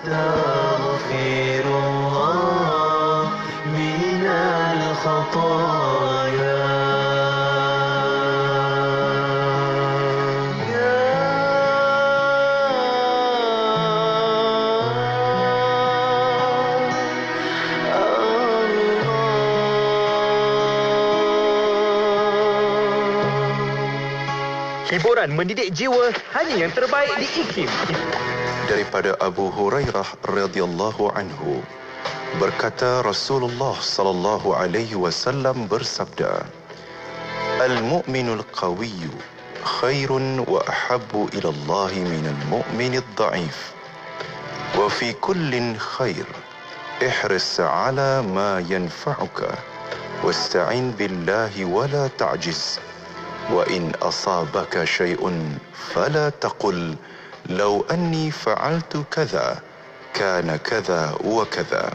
أستغفر الله من الخطايا. Hiburan mendidik jiwa hanya yang terbaik di IKIM. Daripada Abu Hurairah radhiyallahu anhu, berkata Rasulullah sallallahu alaihi wasallam bersabda, "Al-mu'minul qawiyyu khairun wa ahabbu ila Allah minal mu'minid dha'if. Wa fi kullin khair. Ihris 'ala ma yanfa'uka wasta'in billahi wa la ta'jiz. وإن أصابك شيء فلا تقل لو أني فعلت كذا كان كذا وكذا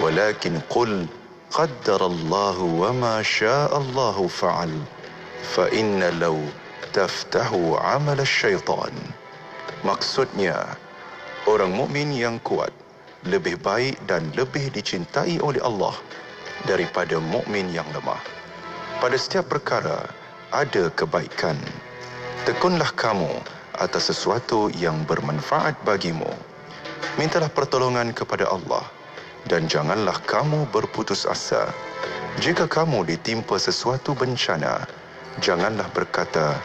ولكن قل قدر الله وما شاء الله فعل فإن لو تفتح عمل الشيطان." Maksudnya, orang mukmin yang kuat lebih baik dan lebih dicintai oleh Allah daripada mukmin yang lemah. Pada setiap perkara ada kebaikan. Tekunlah kamu atas sesuatu yang bermanfaat bagimu. Mintalah pertolongan kepada Allah dan janganlah kamu berputus asa. Jika kamu ditimpa sesuatu bencana, janganlah berkata,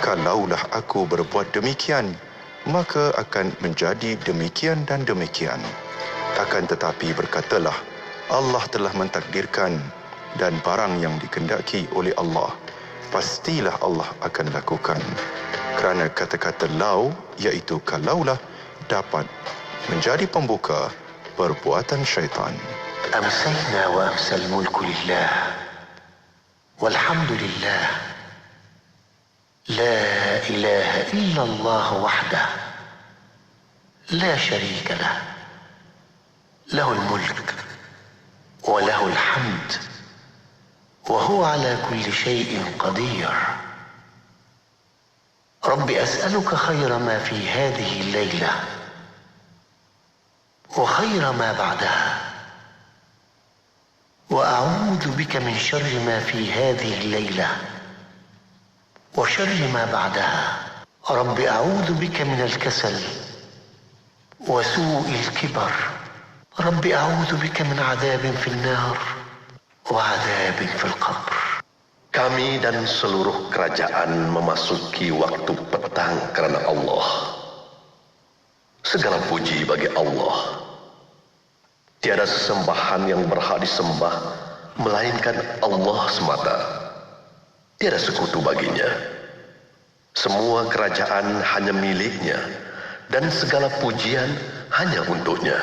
"Kalaulah aku berbuat demikian, maka akan menjadi demikian dan demikian." Akan tetapi berkatalah, Allah telah mentakdirkan, dan barang yang dikehendaki oleh Allah pastilah Allah akan lakukan. Kerana kata-kata lau, iaitu kalaulah, dapat menjadi pembuka perbuatan syaitan. أمسينا وأمسى الملك لله والحمد لله لا إله إلا الله وحده لا شريك له له الملك وله الحمد وهو على كل شيء قدير. رب أسألك خير ما في هذه الليلة وخير ما بعدها وأعوذ بك من شر ما في هذه الليلة وشر ما بعدها. رب أعوذ بك من الكسل وسوء الكبر. رب أعوذ بك من عذاب في النار وعذاب في القبر. Kami dan seluruh kerajaan memasuki waktu petang kerana Allah. Segala puji bagi Allah. Tiada sesembahan yang berhak disembah melainkan Allah semata. Tiada sekutu baginya. Semua kerajaan hanya miliknya dan segala pujian hanya untuknya.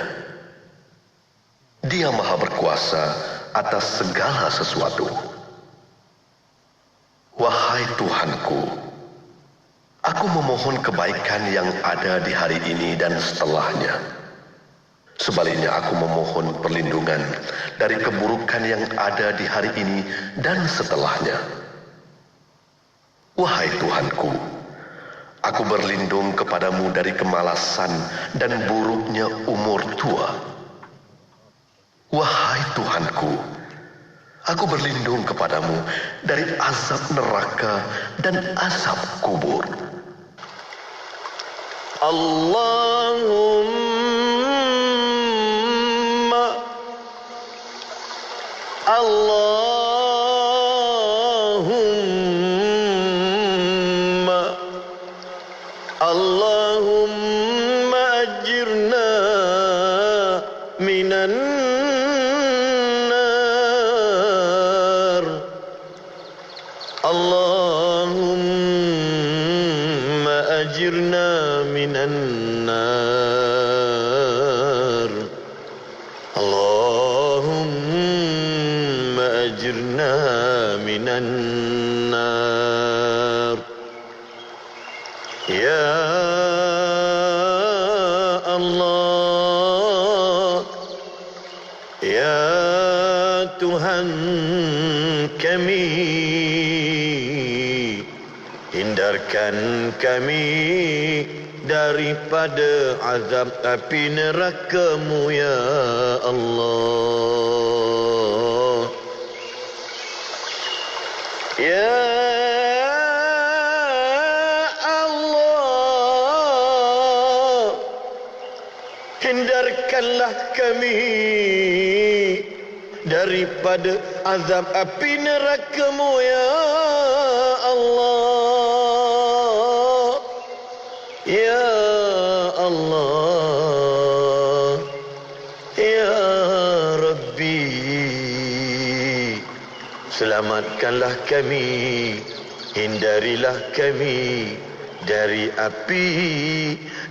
Dia Maha berkuasa atas segala sesuatu. Wahai Tuhanku, aku memohon kebaikan yang ada di hari ini dan setelahnya. Sebaliknya aku memohon perlindungan dari keburukan yang ada di hari ini dan setelahnya. Wahai Tuhanku, aku berlindung kepadamu dari kemalasan dan buruknya umur tua. Wahai Tuhanku, aku berlindung kepadamu dari azab neraka dan azab kubur. Allahumma Allahumma ajirna minan nar. Allahumma ajirna minan nar. Allahumma ajirna minan nar. Ya Allah, ya Tuhan kami, hindarkan kami daripada azab api neraka-Mu ya Allah. Ya Allah, hindarkanlah kami daripada azab api neraka-Mu ya Allah. Ya Allah, ya Rabbi, selamatkanlah kami, hindarilah kami dari api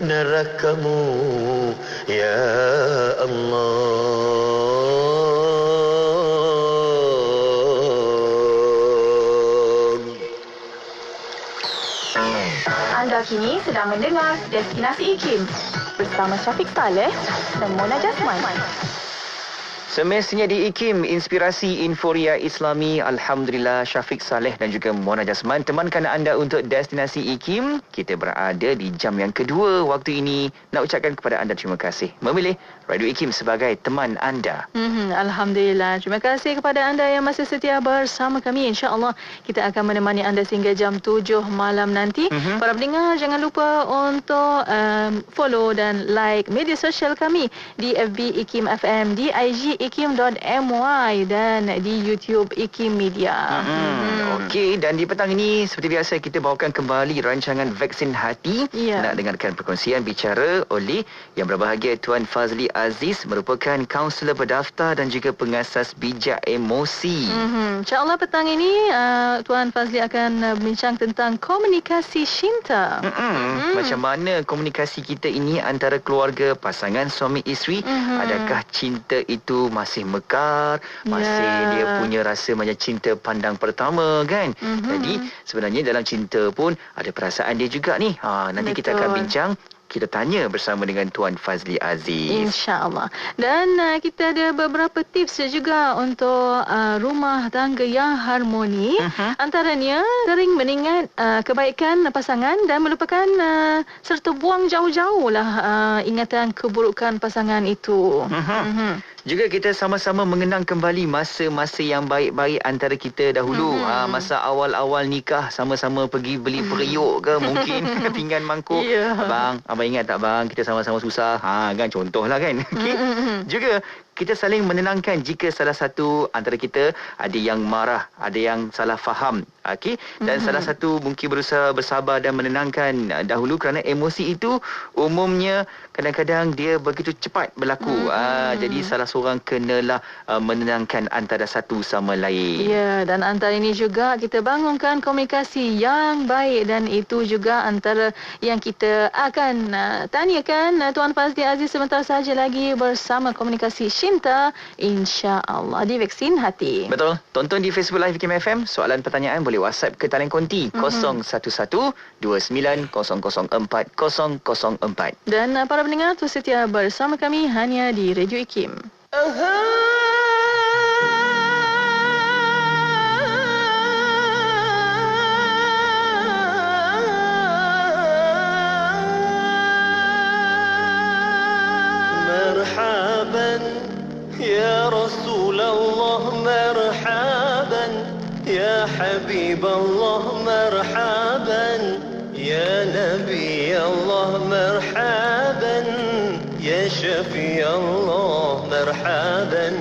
neraka-Mu ya Allah. Anda kini sedang mendengar Destinasi IKIM bersama Syafiq Saleh dan Mona Jasman. Semestinya di IKIM, Inspirasi Inforia Islami. Alhamdulillah, Syafiq Saleh dan juga Mona Jasman temankan anda untuk Destinasi IKIM. Kita berada di jam yang kedua waktu ini. Nak ucapkan kepada anda terima kasih memilih Radio IKIM sebagai teman anda. Alhamdulillah. Terima kasih kepada anda yang masih setia bersama kami. InsyaAllah kita akan menemani anda sehingga jam 7 malam nanti. Para pendengar, jangan lupa untuk follow dan like media sosial kami di FB IKIM FM, di IG IKIM.my dan di YouTube IKIM Media. Okey, dan di petang ini seperti biasa kita bawakan kembali rancangan Vaksin Hati. Nak dengarkan perkongsian bicara oleh yang berbahagia Tuan Fazli Aziz, merupakan kaunselor berdaftar dan juga pengasas bijak emosi. InsyaAllah petang ini Tuan Fazli akan bincang tentang komunikasi cinta. Macam mana komunikasi kita ini antara keluarga, pasangan suami isteri? Adakah cinta itu masih mekar, masih dia punya rasa macam cinta pandang pertama kan? Jadi sebenarnya dalam cinta pun ada perasaan dia juga ni. Nanti kita akan bincang. Kita tanya bersama dengan Tuan Fazli Aziz. InsyaAllah. Dan kita ada beberapa tips juga untuk rumah tangga yang harmoni. Antaranya, sering mengingat kebaikan pasangan dan melupakan serta buang jauh-jauh lah ingatan keburukan pasangan itu. Juga kita sama-sama mengenang kembali masa-masa yang baik-baik antara kita dahulu. Masa awal-awal nikah, sama-sama pergi beli periuk ke mungkin pinggan mangkuk. Abang ingat tak bang, kita sama-sama susah. Kan contohlah kan. Juga kita saling menenangkan jika salah satu antara kita ada yang marah, ada yang salah faham. Dan salah satu mungkin berusaha bersabar dan menenangkan dahulu, kerana emosi itu umumnya kadang-kadang dia begitu cepat berlaku. Jadi salah seorang kenalah menenangkan antara satu sama lain. Ya, dan antara ini juga kita bangunkan komunikasi yang baik, dan itu juga antara yang kita akan tanyakan Tuan Fazli Aziz sebentar saja lagi bersama Komunikasi Cinta, insya-Allah di Vaksin Hati. Betul. Tonton di Facebook Live IKIM FM. Soalan pertanyaan boleh WhatsApp ke talian konti 011-2904-004. Dan para pendengar terus setia bersama kami hanya di Radio IKIM. مرحبا يا رسول الله، مرحبا يا حبيب الله، مرحبا يا نبي الله، مرحبا يا شفيع الله، مرحبا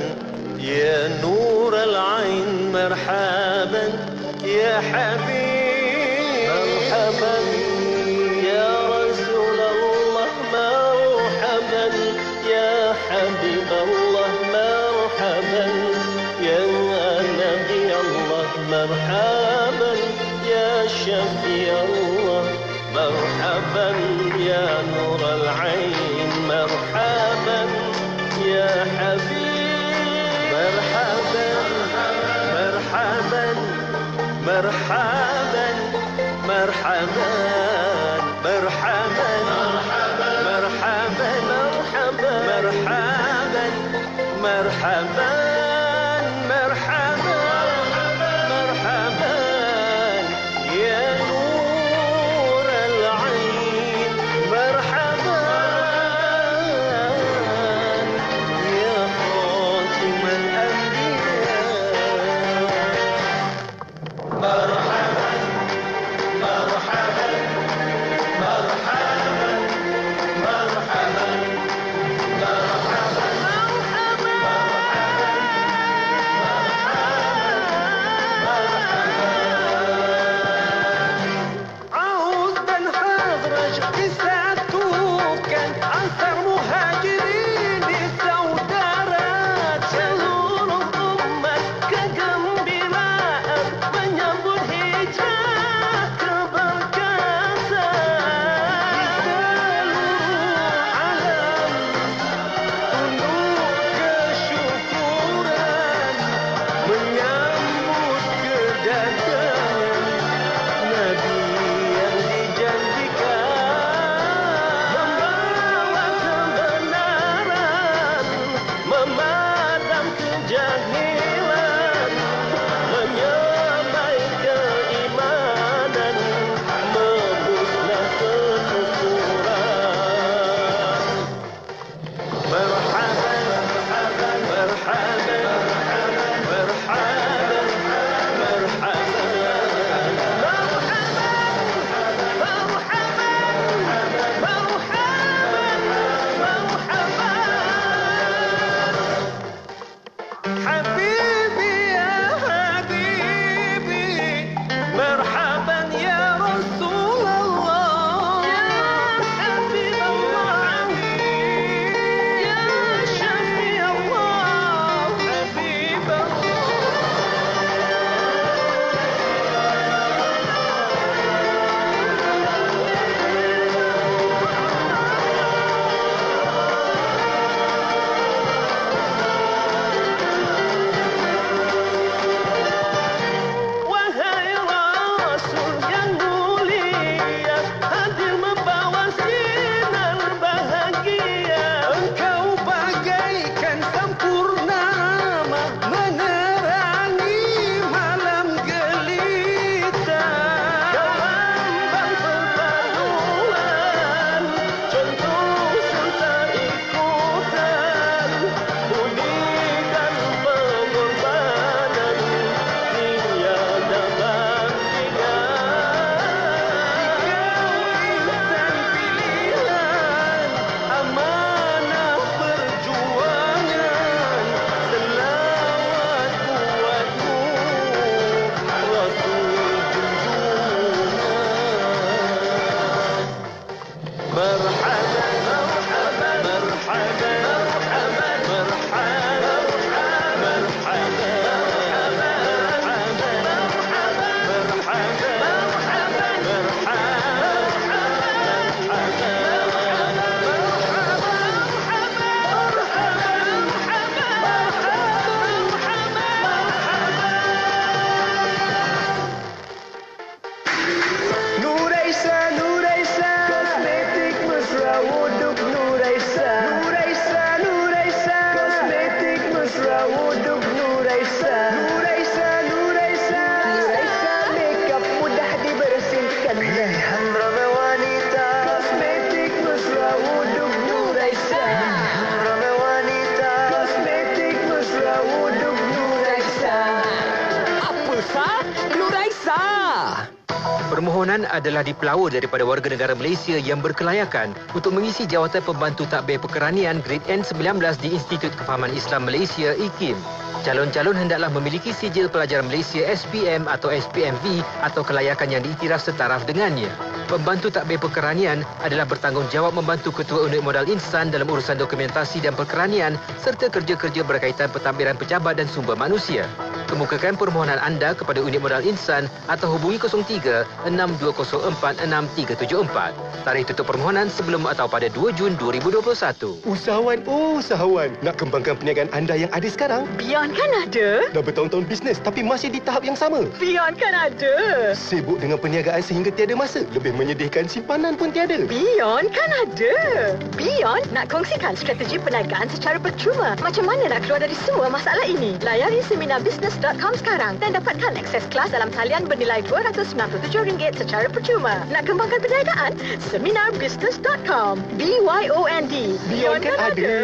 يا نور العين، مرحبا يا حبيب، مرحبا يا رسول الله، مرحبا يا حبيب الله، مرحبا يا نبي الله، مرحبا يا شفيع الله، مرحبا يا نور العين، مرحبا يا حبيب، مرحبا مرحبا مرحبا مرحبا مرحبا مرحبا مرحبا مرحبا مرحبا مرحبا مرحبا يا نور العين، مرحبا Permohonan adalah dipelawa daripada warga negara Malaysia yang berkelayakan untuk mengisi jawatan pembantu takbir perkeranian Grade N19 di Institut Kefahaman Islam Malaysia IKIM. Calon-calon hendaklah memiliki sijil pelajar Malaysia SPM atau SPMV atau kelayakan yang diiktiraf setaraf dengannya. Pembantu takbir perkeranian adalah bertanggungjawab membantu Ketua Unit Modal Insan dalam urusan dokumentasi dan perkeranian serta kerja-kerja berkaitan pentadbiran pejabat dan sumber manusia. Kemukakan permohonan anda kepada Unit Modal Insan atau hubungi 03-6204-6374. Tarikh tutup permohonan sebelum atau pada 2 Jun 2021. Usahawan, nak kembangkan perniagaan anda yang ada sekarang? Beyond kan ada? Dah bertahun-tahun bisnes tapi masih di tahap yang sama. Beyond kan ada? Sibuk dengan perniagaan sehingga tiada masa. Lebih menyedihkan, simpanan pun tiada. Beyond kan ada? Beyond nak kongsikan strategi perniagaan secara percuma. Macam mana nak keluar dari semua masalah ini? Layari seminarbusiness.com sekarang dan dapatkan akses kelas dalam talian bernilai RM297 secara percuma. Nak kembangkan perniagaan? Seminarbusiness.com. BYOND. Beyond kan ada.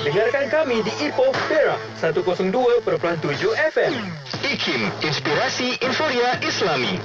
Dengarkan kami di Ipoh Perak 102.7 FM. IKIM, Inspirasi Inforia Islami.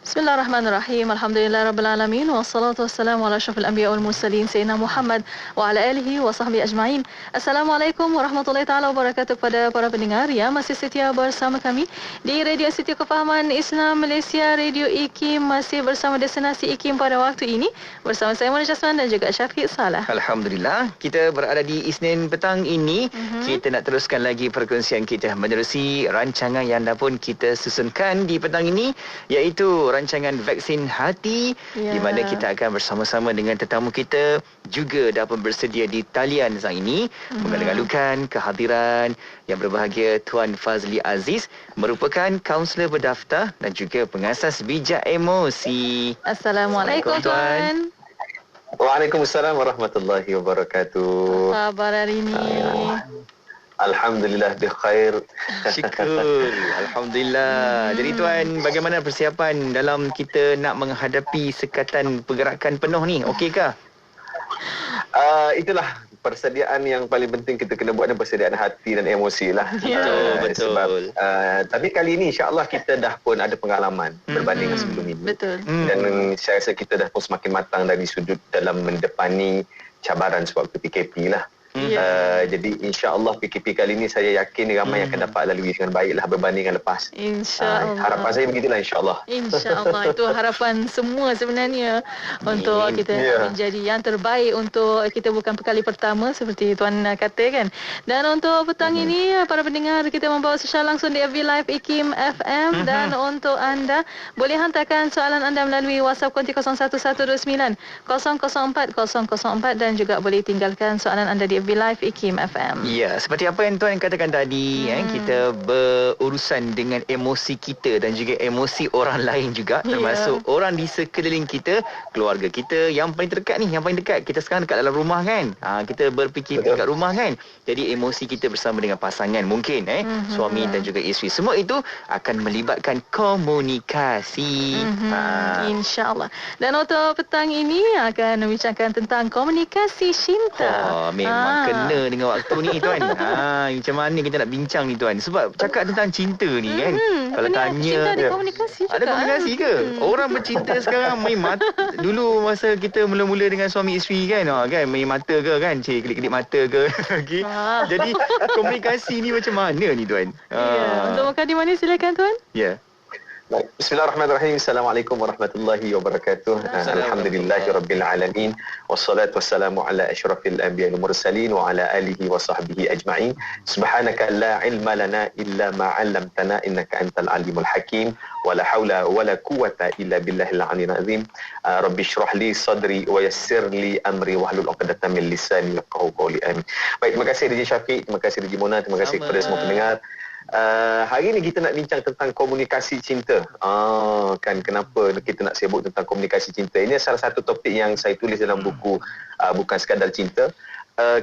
Bismillahirrahmanirrahim. Alhamdulillahirabbil wassalatu wassalamu ala asyrafil anbiya wal mursalin sayyidina Muhammad wa ala alihi wa sahbihi ajma'in. Assalamualaikum warahmatullahi taala wabarakatuh kepada para pendengar yang masih setia bersama kami di Radio Institut Kefahaman Islam Malaysia, Radio IKIM, masih bersama Destinasi IKIM pada waktu ini bersama saya Mona Jasman dan juga Syafiq Salah. Alhamdulillah, kita berada di Isnin petang ini. Kita nak teruskan lagi perkongsian kita menerusi rancangan yang dah pun kita susunkan di petang ini, iaitu rancangan vaksin hati, di mana kita akan bersama-sama dengan tetamu kita juga dapat bersedia di talian saat ini mengalu-alukan kehadiran yang berbahagia Tuan Fazli Aziz, merupakan kaunselor berdaftar dan juga pengasas bijak emosi. Assalamualaikum Tuan. Waalaikumsalam warahmatullahi wabarakatuh. Apa khabar hari ini? Alhamdulillah bikhair. Syukur. Alhamdulillah. Jadi Tuan, bagaimana persiapan dalam kita nak menghadapi sekatan pergerakan penuh ni? Okey-kah? Itulah persediaan yang paling penting kita kena buat, dan persediaan hati dan emosi lah. Betul. Sebab, tapi kali ini insya-Allah kita dah pun ada pengalaman berbanding dengan sebelum ini. Betul. Dan saya rasa kita dah pun semakin matang dari sudut dalam mendepani cabaran sewaktu PKP lah. Jadi insya-Allah PKP kali ini saya yakin ramai yang akan dapat lalui dengan baiklah berbanding dengan lepas. Insya-Allah. Harapan saya begitulah insya-Allah. Insya-Allah, itu harapan semua sebenarnya untuk kita menjadi yang terbaik untuk kita, bukan kali pertama seperti Tuan katakan. Dan untuk petang ini para pendengar kita membawa secara langsung di FB Live IKIM FM dan untuk anda boleh hantarkan soalan anda melalui WhatsApp konti 01129 004 004 dan juga boleh tinggalkan soalan anda di FB Live IKIM FM. Ya, seperti apa yang Tuan katakan tadi, kita berurusan dengan emosi kita dan juga emosi orang lain juga, termasuk orang di sekeliling kita, keluarga kita yang paling terdekat ni, yang paling dekat. Kita sekarang dekat dalam rumah kan. Kita berfikir dekat rumah kan. Jadi emosi kita bersama dengan pasangan mungkin suami dan juga isteri. Semua itu akan melibatkan komunikasi. InsyaAllah. Dan untuk petang ini akan membincangkan tentang komunikasi cinta. Memang kena dengan waktu ni Tuan. Macam mana kita nak bincang ni Tuan? Sebab cakap tentang cinta ni kan. Kalau tanya cinta ada komunikasi juga. Ada komunikasi ke? Orang bercinta sekarang main mata. Dulu masa kita mula-mula dengan suami isteri kan, kan main mata ke kan, kedip-kedip mata ke. Okay. Jadi komunikasi ni macam mana ni Tuan? Untuk mukadimah ni silakan Tuan. Bismillahirrahmanirrahim. Assalamualaikum warahmatullahi wabarakatuh. Alhamdulillahirabbil alamin. Wassalatu wassalamu ala asyrafil anbiya'i wal mursalin wa ala alihi wa sahbihi ajma'in. Subhanaka la ilma lana illa ma 'allamtana innaka antal alimul hakim. Wala haula wala quwwata illa billahil aliyyil azim. Rabbi shrah li sadri wa yassir li amri wahlul 'uqdatam min lisani yafqahu qawli. Amin. Baik, terima kasih DJ Syafiq, terima kasih DJ Mona, terima kasih kepada semua pendengar. Hari ni kita nak bincang tentang komunikasi cinta. Kan kenapa kita nak sibuk tentang komunikasi cinta? Ini salah satu topik yang saya tulis dalam buku Bukan Sekadar Cinta.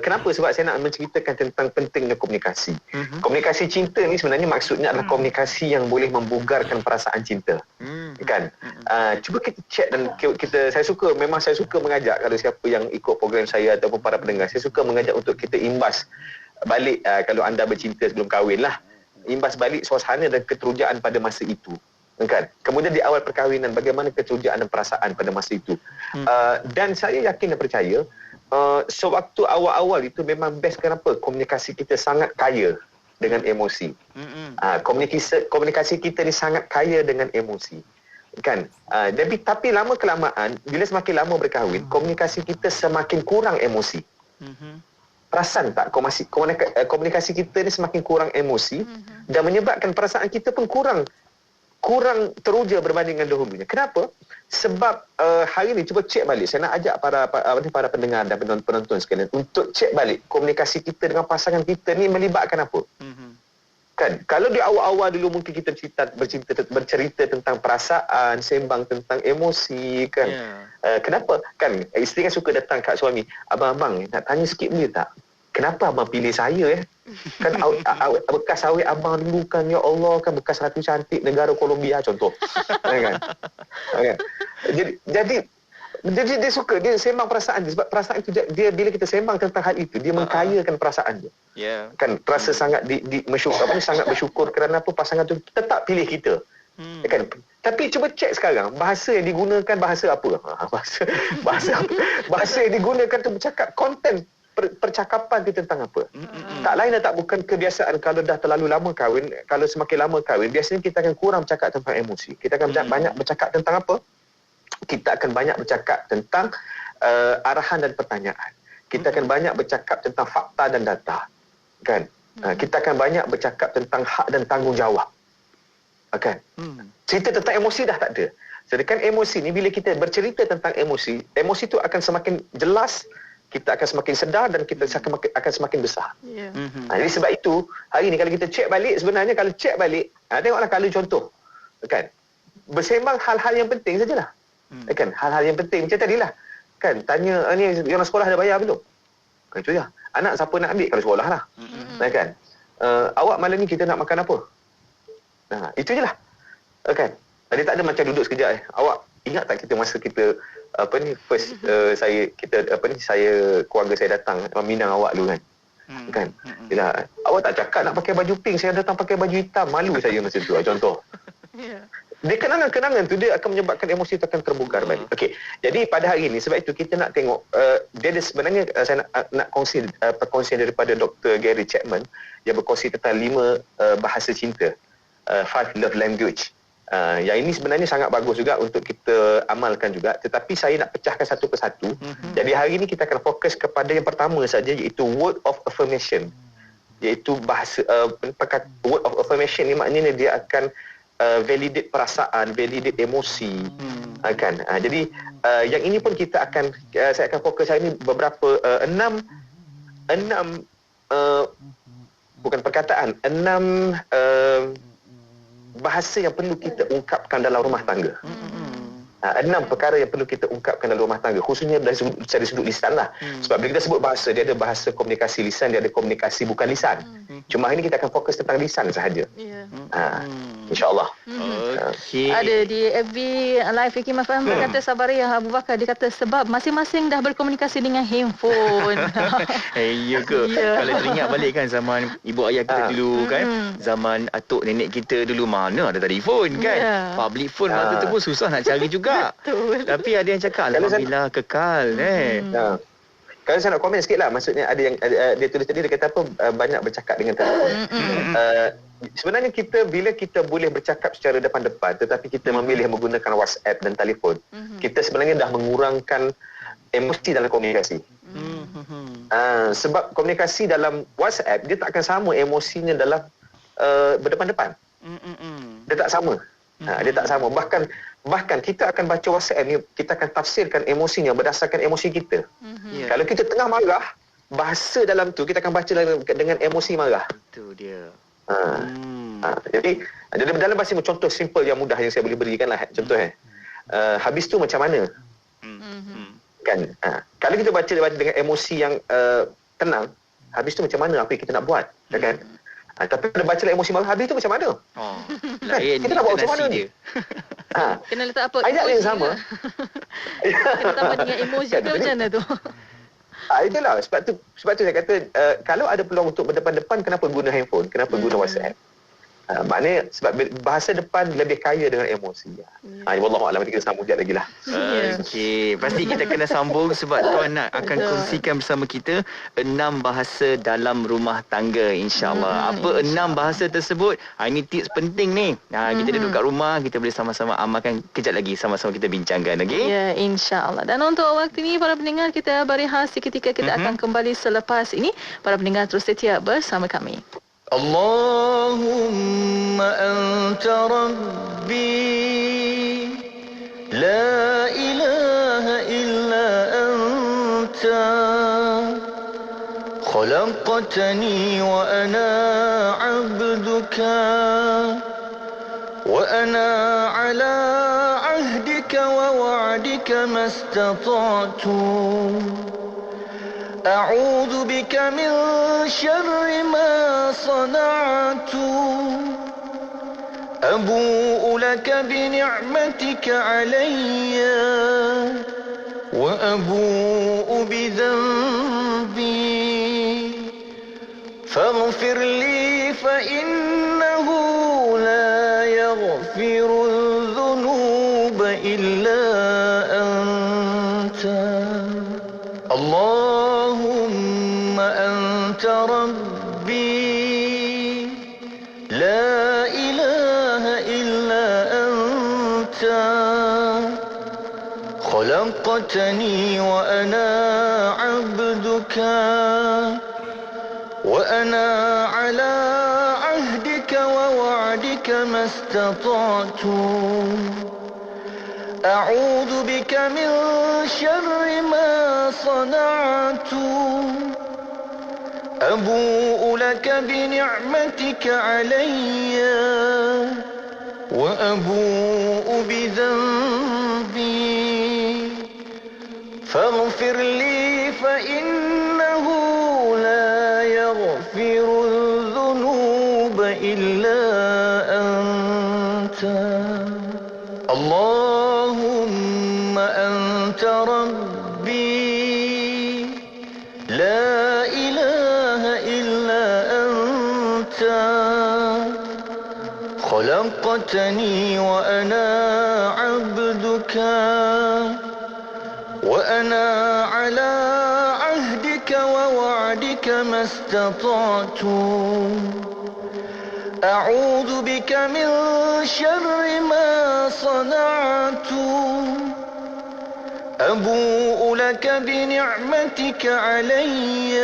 Kenapa? Sebab saya nak menceritakan tentang pentingnya komunikasi. Komunikasi cinta ni sebenarnya maksudnya adalah komunikasi yang boleh membugarkan perasaan cinta. Kan? Cuba kita cek dan saya suka mengajak, kalau siapa yang ikut program saya ataupun para pendengar, saya suka mengajak untuk kita imbas balik kalau anda bercinta sebelum kahwin lah. Imbas balik suasana dan keterujaan pada masa itu. Kan? Kemudian di awal perkahwinan, bagaimana kecurigaan dan perasaan pada masa itu. Dan saya yakin dan percaya, sewaktu awal-awal itu memang best. Kenapa? Komunikasi kita sangat kaya dengan emosi. Komunikasi kita ni sangat kaya dengan emosi. Kan? Tapi lama kelamaan, bila semakin lama berkahwin, komunikasi kita semakin kurang emosi. Perasan tak? Komunikasi kita ni semakin kurang emosi dan menyebabkan perasaan kita pun kurang teruja berbanding dengan dahulunya. Kenapa? Sebab hari ni cuba cek balik. Saya nak ajak para pendengar dan penonton sekalian untuk cek balik komunikasi kita dengan pasangan kita ni melibatkan apa. Kan? Kalau di awal-awal dulu mungkin kita bercerita tentang perasaan, sembang tentang emosi kan. Kenapa? Kan isteri kan suka datang kat suami, abang nak tanya sikit boleh tak? Kenapa abang pilih saya Kan bekas awet abang dulu kan, ya Allah, kan bekas ratu cantik negara Colombia contoh. Kan? Jadi dia suka, dia sembang perasaan dia. Sebab perasaan itu dia bila kita sembang tentang hal itu, dia mengkayakan perasaan dia. Kan rasa sangat sangat bersyukur kerana apa pasangan tu tetap pilih kita. Kan? Tapi cuba cek sekarang bahasa yang digunakan bahasa apa? Bahasa yang digunakan tu bercakap konten percakapan dia tentang apa? Tak lain dan tak bukan kebiasaan kalau dah terlalu lama kahwin, kalau semakin lama kahwin, biasanya kita akan kurang bercakap tentang emosi. Kita akan banyak bercakap tentang apa? Kita akan banyak bercakap tentang arahan dan pertanyaan. Kita akan banyak bercakap tentang fakta dan data. Kan? Kita akan banyak bercakap tentang hak dan tanggungjawab. Kan? Cerita tentang emosi dah tak ada. Sedangkan emosi ni bila kita bercerita tentang emosi, emosi tu akan semakin jelas, kita akan semakin sedar dan kita akan semakin besar. Jadi sebab itu, hari ni kalau kita cek balik, sebenarnya kalau cek balik, tengoklah kalau contoh. Kan? Bersembang hal-hal yang penting sajalah. Kan? Hal-hal yang penting. Macam tadilah. Kan? Tanya, ni yang sekolah dah bayar belum? Kan itu ya. Anak siapa nak ambil? Kalau sekolah lah. Kan? Awak malam ni kita nak makan apa? Itu je lah. Kan? Dia tak ada macam duduk sekejap. Awak ingat tak kita masa kita saya keluarga saya datang meminang awak dulu kan. Kan? Yalah, awak tak cakap nak pakai baju pink, saya datang pakai baju hitam, malu saya masa tu contoh. Dia kenangan-kenangan tu dia akan menyebabkan emosi tu akan terbongkar balik. Okey. Jadi pada hari ini sebab itu kita nak tengok dia ada sebenarnya saya nak kongsi perkongsian daripada Dr. Gary Chapman yang berkongsi tentang 5 bahasa cinta. 5 love language. Yang ini sebenarnya sangat bagus juga untuk kita amalkan juga, tetapi saya nak pecahkan satu persatu. Jadi hari ini kita akan fokus kepada yang pertama saja, iaitu word of affirmation. Iaitu bahasa word of affirmation ni maknanya dia akan validate perasaan, validate emosi. Kan? Jadi yang ini pun kita akan saya akan fokus hari ini beberapa 6 bukan perkataan, 6 bahasa yang perlu kita ungkapkan dalam rumah tangga. 6 perkara yang perlu kita ungkapkan dalam rumah tangga, khususnya dari sudut lisan lah. Sebab bila kita sebut bahasa, dia ada bahasa komunikasi lisan, dia ada komunikasi bukan lisan. Cuma hari ini kita akan fokus tentang lisan sahaja. InsyaAllah. Ada di FB Live Ikim FM berkata Sabaria Abu Bakar, dia kata sebab masing-masing dah berkomunikasi dengan handphone. Ya ke? Kalau teringat balik kan zaman ibu ayah kita dulu kan, zaman atuk nenek kita dulu mana ada telefon kan. Public phone masa tu pun susah nak cari juga. Betul. Tapi ada yang cakap alhamdulillah kekal Kalau saya nak komen sikit lah, maksudnya ada yang dia tulis tadi, dia kata apa, banyak bercakap dengan telefon. Sebenarnya bila kita boleh bercakap secara depan-depan, tetapi kita memilih menggunakan WhatsApp dan telefon, kita sebenarnya dah mengurangkan emosi dalam komunikasi. Sebab komunikasi dalam WhatsApp, dia tak akan sama emosinya dalam berdepan-depan. Dia tak sama. Dia tak sama. Bahkan kita akan baca WhatsApp ni, kita akan tafsirkan emosinya berdasarkan emosi kita. Kalau kita tengah marah, bahasa dalam tu kita akan baca dengan emosi marah. Itu dia. Jadi dalam bahasa contoh simple yang mudah yang saya boleh berikan lah. Contoh habis tu macam mana? Kan? Kalau kita baca dengan emosi yang tenang, habis tu macam mana, apa yang kita nak buat? Kan? Tapi kalau baca emosi marah, habis tu macam mana? Kita nak buat macam mana ni? Kena letak apa? Ayat yang sama. Kena tambah dengan emoji ke macam mana tu? Itulah. Sebab tu saya kata, kalau ada peluang untuk berdepan-depan, kenapa guna handphone? Kenapa guna WhatsApp? Maknanya sebab bahasa depan lebih kaya dengan emosi. Wallahualam, kita sambung sekejap lagi lah. Okey, pasti kita kena sambung sebab tuan akan kongsikan bersama kita 6 bahasa dalam rumah tangga, insya-Allah. Apa 6 bahasa tersebut? Ini tips penting ni. Kita duduk kat rumah, kita boleh sama-sama amalkan. Kejap lagi sama-sama kita bincangkan, okey? Ya, insya-Allah. Dan untuk waktu ini para pendengar, kita berehat seketika, kita akan kembali selepas ini. Para pendengar terus setia bersama kami. Allahumma anta rabbi la ilaha illa anta khalaqtani wa ana 'abduka wa ana 'ala 'ahdika wa wa'dika mastata'tu أعوذ بك من شر ما صنعت أبوء لك بنعمتك علي وأبوء بذنبي فاغفر لي فإنه لا يغفر الذنوب إلا أنت اللهم أنت ربي لا إله إلا أنت خلقتني وأنا عبدك وأنا على عهدك ووعدك ما استطعت أعوذ بك من شر ما صنعت أبوء لك بنعمتك علي وأبوء بذنبي فاغفر لي فإنه لا يغفر الذنوب إلا أنت اللهم أنت ربي لا إله إلا أنت خلقتني وأنا عبدك وأنا على عهدك ووعدك ما استطعت أعوذ بك من شر ما صنعت أبوء لك بنعمتك علي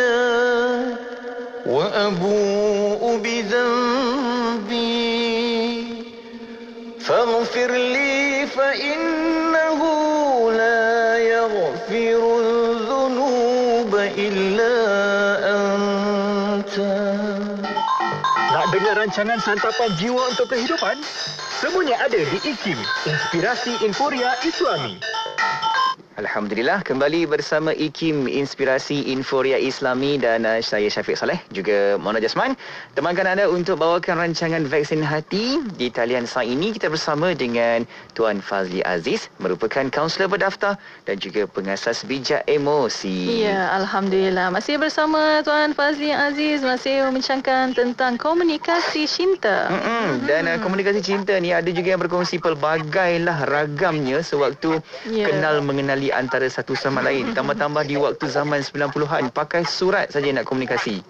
وأبوء بذنبي فاغفر لي فإنه لا يغفر الذنوب إلا أنت. Nak dengar rancangan Santapan Jiwa untuk Kehidupan? Semuanya ada di IKIM, Inspirasi Inforia Islami. Alhamdulillah, kembali bersama IKIM, Inspirasi Inforia Islami, dan saya Syafiq Saleh, juga Mona Jasman. Temankan anda untuk bawakan rancangan Vaksin Hati. Di talian saat ini kita bersama dengan Tuan Fazli Aziz, merupakan kaunselor berdaftar dan juga pengasas bijak emosi. Ya, Alhamdulillah. Masih bersama Tuan Fazli Aziz, masih membincangkan tentang komunikasi cinta. Dan komunikasi cinta ni ada juga yang berkongsi pelbagailah ragamnya sewaktu kenal mengenali antara satu sama lain. Tambah-tambah di waktu zaman 90-an pakai surat saja nak komunikasi.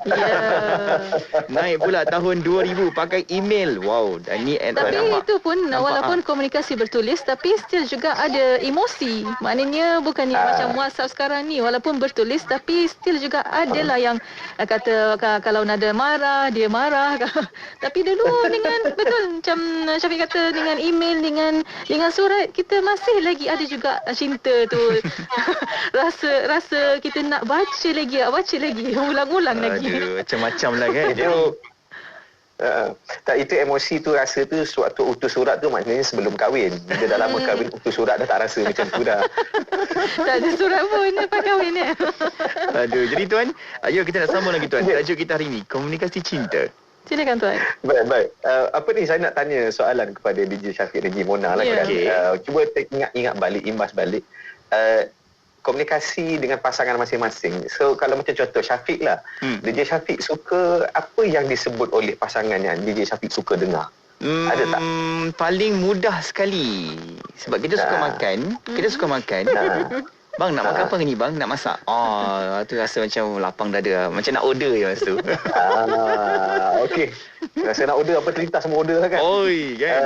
Naik pula tahun 2000 pakai email. Wow, dan ni tapi itu pun walaupun komunikasi bertulis tapi still juga ada emosi. Maknanya bukannya macam WhatsApp sekarang ni, walaupun bertulis tapi still juga adalah yang kata kalau nada marah, dia marah. Tapi dulu dengan betul macam Syafiq kata, dengan email, dengan surat, kita masih lagi ada juga cinta tu. rasa kita nak baca lagi, ulang-ulang lagi. Aduh, macam-macam lah kan. Tak, itu emosi tu, rasa tu sewaktu utus surat tu maknanya sebelum kahwin. Bila dah lama kahwin, utus surat dah tak rasa macam tu dah. Tak ada surat pun lepas kahwin ni. Aduh, jadi Tuan, ayo kita nak sambung lagi Tuan. Tajuk kita hari ni, komunikasi cinta. Silakan Tuan. Baik. Apa ni, saya nak tanya soalan kepada DJ Syafiq dan Mona lah. Cuba ingat balik, imbas balik. komunikasi dengan pasangan masing-masing. So kalau macam contoh Syafiq lah. DJ Syafiq suka apa yang disebut oleh pasangannya DJ Syafiq suka dengar? Ada tak? Paling mudah sekali. Sebab kita suka makan. Kita suka makan. Bang, nak makan apa ni bang? Nak masak? Tu rasa macam lapang dada. Macam nak order je masa tu. Okey. Rasa nak order apa terlintas semua order lah kan? Oi, kan?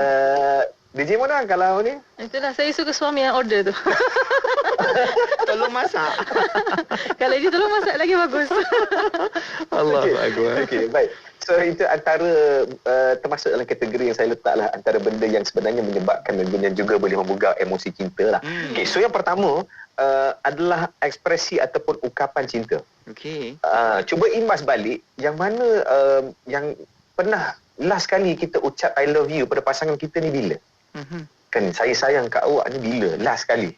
DJ Mona kalau ni? Itulah, saya suka suami yang order tu. Tolong masak. Kalau dia tolong masak lagi bagus. Allahu Akbar. Okey, baik. So itu antara termasuk dalam kategori yang saya letaklah antara benda yang sebenarnya menyebabkan dan juga boleh membuka emosi cinta lah. Okey, so yang pertama adalah ekspresi ataupun ungkapan cinta. Okey. Cuba imbas balik yang mana yang pernah last kali kita ucap I love you pada pasangan kita ni bila? Kan saya sayang kat awak ni bila last kali?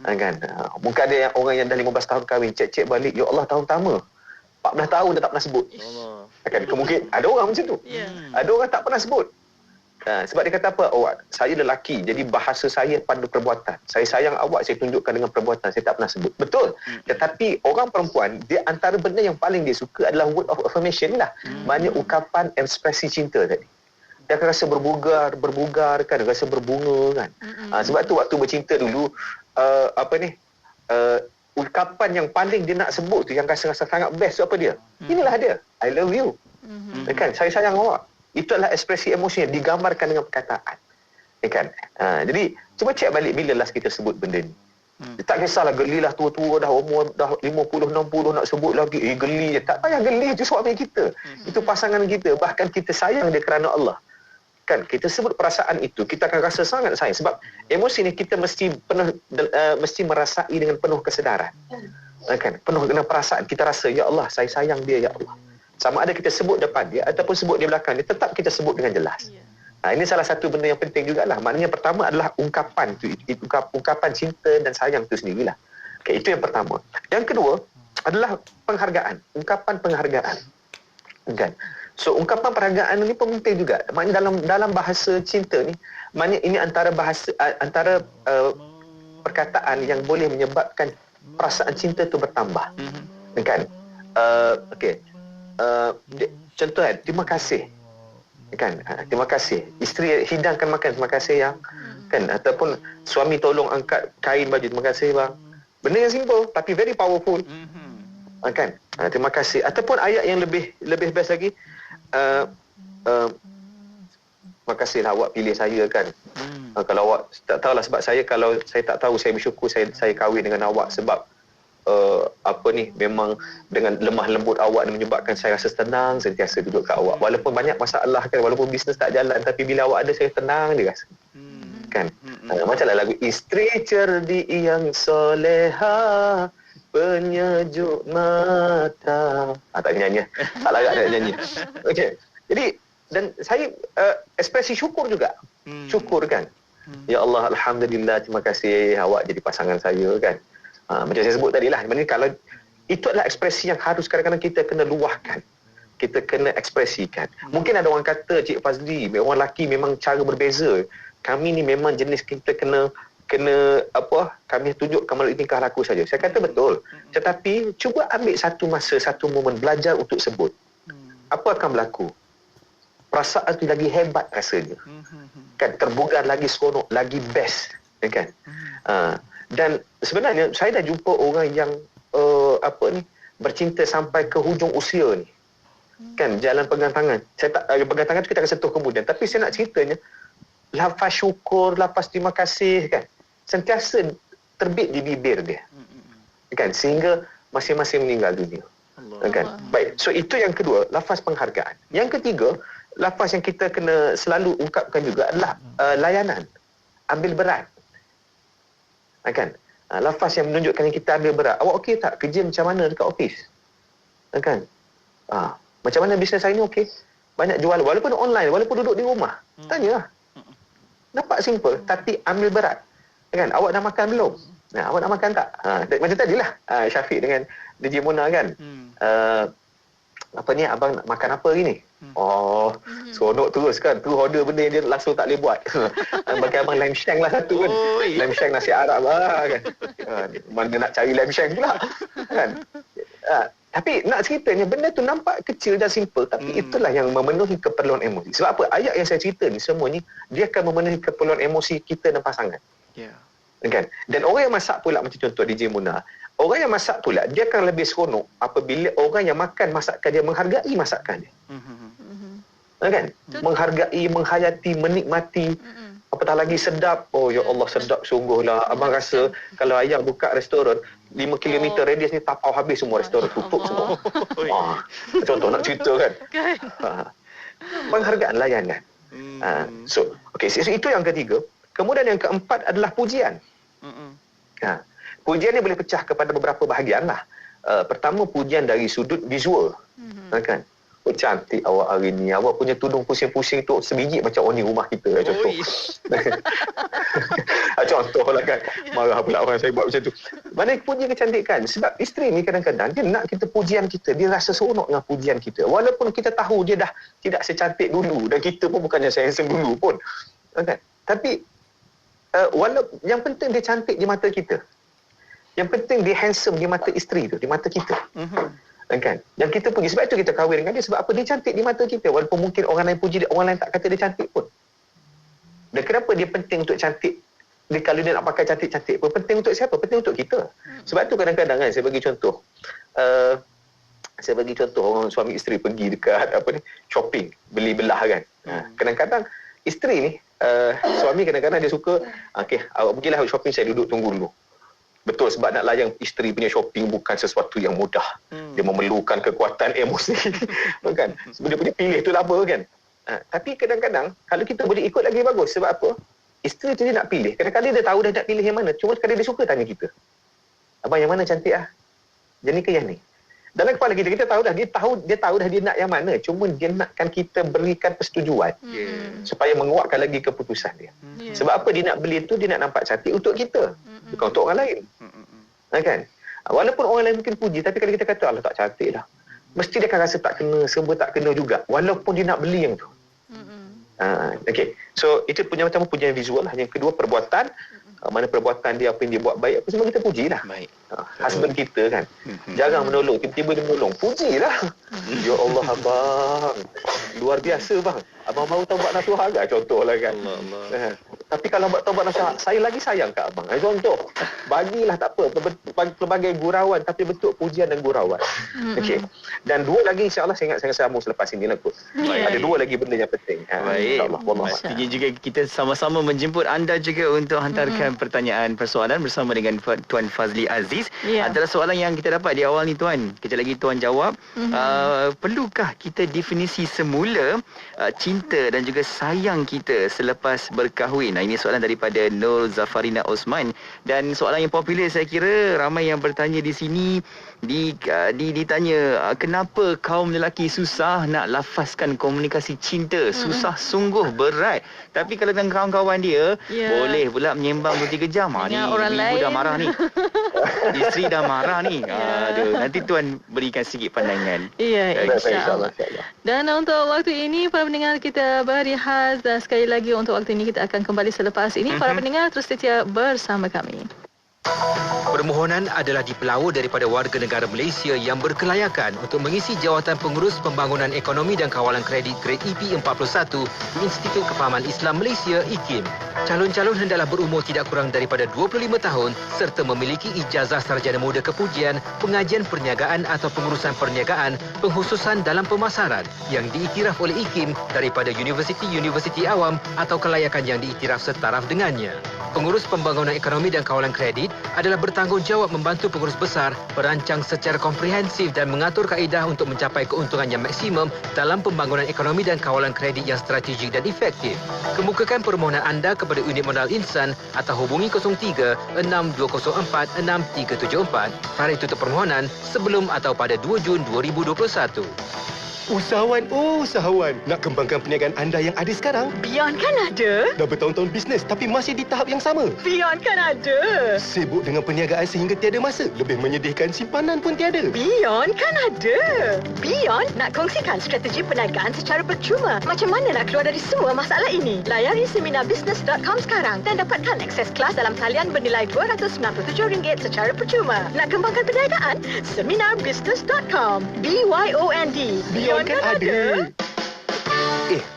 Kan? Mungkin ada yang orang yang dah 15 tahun kahwin cek balik, ya Allah tahun pertama 14 tahun dah tak pernah sebut. Kan kemungkinan ada orang macam tu. Ada orang tak pernah sebut. Sebab dia kata apa? Saya lelaki, jadi bahasa saya pada perbuatan. Saya sayang awak, saya tunjukkan dengan perbuatan. Saya tak pernah sebut. Betul. Tetapi orang perempuan, dia antara benda yang paling dia suka adalah word of affirmation lah. Banyak ungkapan ekspresi cinta tadi. Dia akan rasa berbugar kan, rasa berbunga kan. Sebab tu waktu bercinta dulu, ungkapan yang paling dia nak sebut tu, yang rasa sangat best tu apa dia? Inilah dia. I love you. Kan? Saya sayang awak. Itu adalah ekspresi emosi yang digambarkan dengan perkataan. Kan? Jadi, cuba cek balik bila last kita sebut benda ni. Tak kisahlah geli lah tua-tua dah umur dah 50, 60 nak sebut lagi. Geli je. Tak payah geli, itu suami kita. Itu pasangan kita. Bahkan kita sayang dia kerana Allah. Kan? Kita sebut perasaan itu, kita akan rasa sangat sayang. Sebab emosi ni kita mesti merasai dengan penuh kesedaran. Kan? Penuh dengan perasaan. Kita rasa, ya Allah, saya sayang dia, ya Allah. Sama ada kita sebut depan dia ataupun sebut di belakang dia, tetap kita sebut dengan jelas. Ini salah satu benda yang penting jugalah. Maknanya pertama adalah ungkapan tu, ungkapan cinta dan sayang tu sendirilah. Okay, itu yang pertama. Yang kedua adalah penghargaan, ungkapan penghargaan. Kan? So ungkapan penghargaan ni pun penting juga. Maknanya dalam bahasa cinta ni, maknanya ini antara perkataan yang boleh menyebabkan perasaan cinta tu bertambah. Kan? Okey. Contoh terima kasih kan, terima kasih isteri hidangkan makan, terima kasih yang kan, ataupun suami tolong angkat kain baju, terima kasih bang. Benda yang simple tapi very powerful. Kan, terima kasih. Ataupun ayat yang lebih best lagi, terima kasihlah awak pilih saya kan. Kalau awak tak tahulah, sebab kalau saya tak tahu, saya bersyukur saya kahwin dengan awak sebab memang dengan lemah lembut awak menyebabkan saya rasa tenang sentiasa duduk kat awak. Walaupun banyak masalah kan, walaupun bisnes tak jalan, tapi bila awak ada saya tenang dia rasa. Kan? Macamlah lagu Isteri Cerdik yang soleha, penyejuk mata. Tak nyanyi. Tak larat nak nyanyi. Okey. Jadi dan saya ekspresi syukur juga. Syukur kan. Ya Allah, alhamdulillah, terima kasih awak jadi pasangan saya kan. Macam saya sebut tadi lah, kalau itu adalah ekspresi yang harus kadang-kadang kita kena luahkan, kita kena ekspresikan. Mungkin ada orang kata, Cik Fazli, orang lelaki memang cara berbeza. Kami ni memang jenis kita kena kami tunjukkan melalui tingkah laku saja. Saya kata betul. Tetapi cuba ambil satu masa, satu momen belajar untuk sebut. Apa akan berlaku? Perasaan tu lagi hebat rasanya. Kan, terbugar lagi seronok, lagi best. Kan? Dan sebenarnya saya dah jumpa orang yang bercinta sampai ke hujung usia ni. Kan, jalan pegang tangan. Saya tak pegang tangan tu kita akan sentuh kemudian. Tapi saya nak ceritanya, lafaz syukur, lafaz terima kasih kan, sentiasa terbit di bibir dia. Kan, sehingga masing-masing meninggal dunia. Kan? Baik, so itu yang kedua, lafaz penghargaan. Yang ketiga, lafaz yang kita kena selalu ungkapkan juga adalah layanan, ambil berat. Kan? Lafaz yang menunjukkan yang kita ambil berat. Awak okey tak? Kerja macam mana dekat office? Kan? Macam mana bisnes hari ni okey? Banyak jual, walaupun online, walaupun duduk di rumah. Tanyalah. Nampak simple, tapi ambil berat. Kan? Awak dah makan belum? Awak nak makan tak? Macam tadilah Syafiq dengan DJ Mona kan. Abang nak makan apa hari ni? Oh, seronok terus kan. Tu order benda yang dia langsung tak boleh buat. Bagi abang lamb shank lah satu kan. Lamb shank nasi Arab lah kan. Mana nak cari lamb shank pula kan. Tapi nak ceritanya benda tu nampak kecil dan simple, tapi itulah yang memenuhi keperluan emosi. Sebab apa? Ayat yang saya cerita ni semua ni dia akan memenuhi keperluan emosi kita dan pasangan. Ya. Kan? Dan orang yang masak pula macam contoh DJ Muna, orang yang masak pula dia akan lebih seronok apabila orang yang makan masakan dia menghargai masakan dia. Kan? Menghargai, menghayati, menikmati. Apatah lagi sedap. Oh ya Allah, sedap sungguhlah. Abang rasa kalau ayah buka restoran 5 km radius ni tapau habis semua restoran, tutup semua. Contoh nak cerita kan. Penghargaan, layanan. So itu yang ketiga. Kemudian yang keempat adalah pujian. Pujian ni boleh pecah kepada beberapa bahagian lah. Pertama, pujian dari sudut visual. Kan? Oh, cantik awak hari ni. Awak punya tudung pusing-pusing tu sebiji macam oni rumah kita. Contoh. Contoh lah kan. Marah pula orang saya buat macam tu. Mana puji kecantikan? Sebab isteri ni kadang-kadang dia nak kita pujian kita. Dia rasa seronok dengan pujian kita. Walaupun kita tahu dia dah tidak secantik dulu. Dan kita pun bukannya handsome dulu pun. Kan? Tapi walaupun yang penting dia cantik di mata kita. Yang penting dia handsome di mata isteri tu. Di mata kita. Kan? Yang kita puji. Sebab itu kita kahwin dengan dia. Sebab apa? Dia cantik di mata kita. Walaupun mungkin orang lain puji dia, orang lain tak kata dia cantik pun. Dan kenapa dia penting untuk cantik? Dia, kalau dia nak pakai cantik-cantik pun, penting untuk siapa? Penting untuk kita. Sebab tu kadang-kadang kan, saya bagi contoh. Orang suami isteri pergi dekat shopping, beli belah kan. Kadang-kadang isteri ni, suami kadang-kadang dia suka, awak pergilah shopping, saya duduk tunggu dulu. Betul, sebab nak layan isteri punya shopping bukan sesuatu yang mudah. Dia memerlukan kekuatan emosi. Kan? Sebab dia punya pilih tu lah apa kan. Tapi kadang-kadang, kalau kita boleh ikut lagi bagus. Sebab apa? Isteri tu dia nak pilih. Kadang-kadang dia tahu dah nak pilih yang mana. Cuma sekali dia suka tanya kita. Abang yang mana cantik ah? Jadi ke yang ni? Dalam kepala kita tahu dah. Dia tahu dah dia nak yang mana. Cuma dia nakkan kita berikan persetujuan. Supaya menguatkan lagi keputusan dia. Sebab apa dia nak beli tu, dia nak nampak cantik untuk kita. Bukan untuk orang lain. Kan? Walaupun orang lain mungkin puji, tapi kalau kita kata, Allah tak cantik dah. Mesti dia akan rasa tak kena, serba tak kena juga. Walaupun dia nak beli yang tu. So, itu punya macam pujian visual lah. Yang kedua, perbuatan. Mana perbuatan dia, apa yang dia buat baik, apa semua kita puji lah. Husband kita kan. Jarang menolong, tiba-tiba dia menolong. Pujilah. Ya Allah, abang. Luar biasa bang. Abang baru taubat nasuhah agak contoh lah kan. Tapi kalau buat taubat nasuhah, saya lagi sayang kat abang. Contoh, bagilah tak apa. Pelbagai gurauan, tapi bentuk pujian dan gurauan. Dan dua lagi insyaAllah saya ingat saya sambung selepas ini lah kot. Ada dua lagi benda yang penting. InsyaAllah. Pastinya juga kita sama-sama menjemput anda juga untuk hantarkan pertanyaan persoalan bersama dengan Tuan Fazli Aziz. Antara soalan yang kita dapat di awal ni Tuan, kejap lagi Tuan jawab. Perlukah kita definisi semula cinta dan juga sayang kita selepas berkahwin? Ini soalan daripada Nur Zafarina Osman. Dan soalan yang popular saya kira ramai yang bertanya di sini. Ditanya kenapa kaum lelaki susah nak lafazkan komunikasi cinta. Susah sungguh, berat. Tapi kalau dengan kawan-kawan dia boleh pula menyembang 2-3 jam. Ni ibu dah marah ni. Isteri dah marah ni. Aduh, nanti Tuan berikan sedikit pandangan. InsyaAllah. Dan untuk waktu ini para pendengar kita berehat. Sekali lagi untuk waktu ini kita akan kembali selepas ini. Para pendengar terus setia bersama kami. Permohonan adalah dipelawa daripada warga negara Malaysia yang berkelayakan untuk mengisi jawatan pengurus pembangunan ekonomi dan kawalan kredit grade EP41 di Institut Kefahaman Islam Malaysia IKIM. Calon-calon hendaklah berumur tidak kurang daripada 25 tahun serta memiliki ijazah sarjana muda kepujian, pengajian perniagaan atau pengurusan perniagaan, pengkhususan dalam pemasaran yang diiktiraf oleh IKIM daripada universiti-universiti awam atau kelayakan yang diiktiraf setaraf dengannya. Pengurus pembangunan ekonomi dan kawalan kredit adalah bertanggungjawab membantu pengurus besar merancang secara komprehensif dan mengatur kaedah untuk mencapai keuntungan yang maksimum dalam pembangunan ekonomi dan kawalan kredit yang strategik dan efektif. Kemukakan permohonan anda kepada unit modal insan atau hubungi 03-6204-6374. Tarikh tutup permohonan sebelum atau pada 2 Jun 2021. Usahawan, usahawan. Nak kembangkan perniagaan anda yang ada sekarang? Beyond kan ada? Dah bertahun-tahun bisnes tapi masih di tahap yang sama. Beyond kan ada? Sibuk dengan perniagaan sehingga tiada masa. Lebih menyedihkan, simpanan pun tiada. Beyond kan ada? Beyond nak kongsikan strategi perniagaan secara percuma. Macam mana nak keluar dari semua masalah ini? Layari seminarbusiness.com sekarang dan dapatkan akses kelas dalam talian bernilai RM297 secara percuma. Nak kembangkan perniagaan? Seminarbusiness.com. BYOND. Beyond kan ada.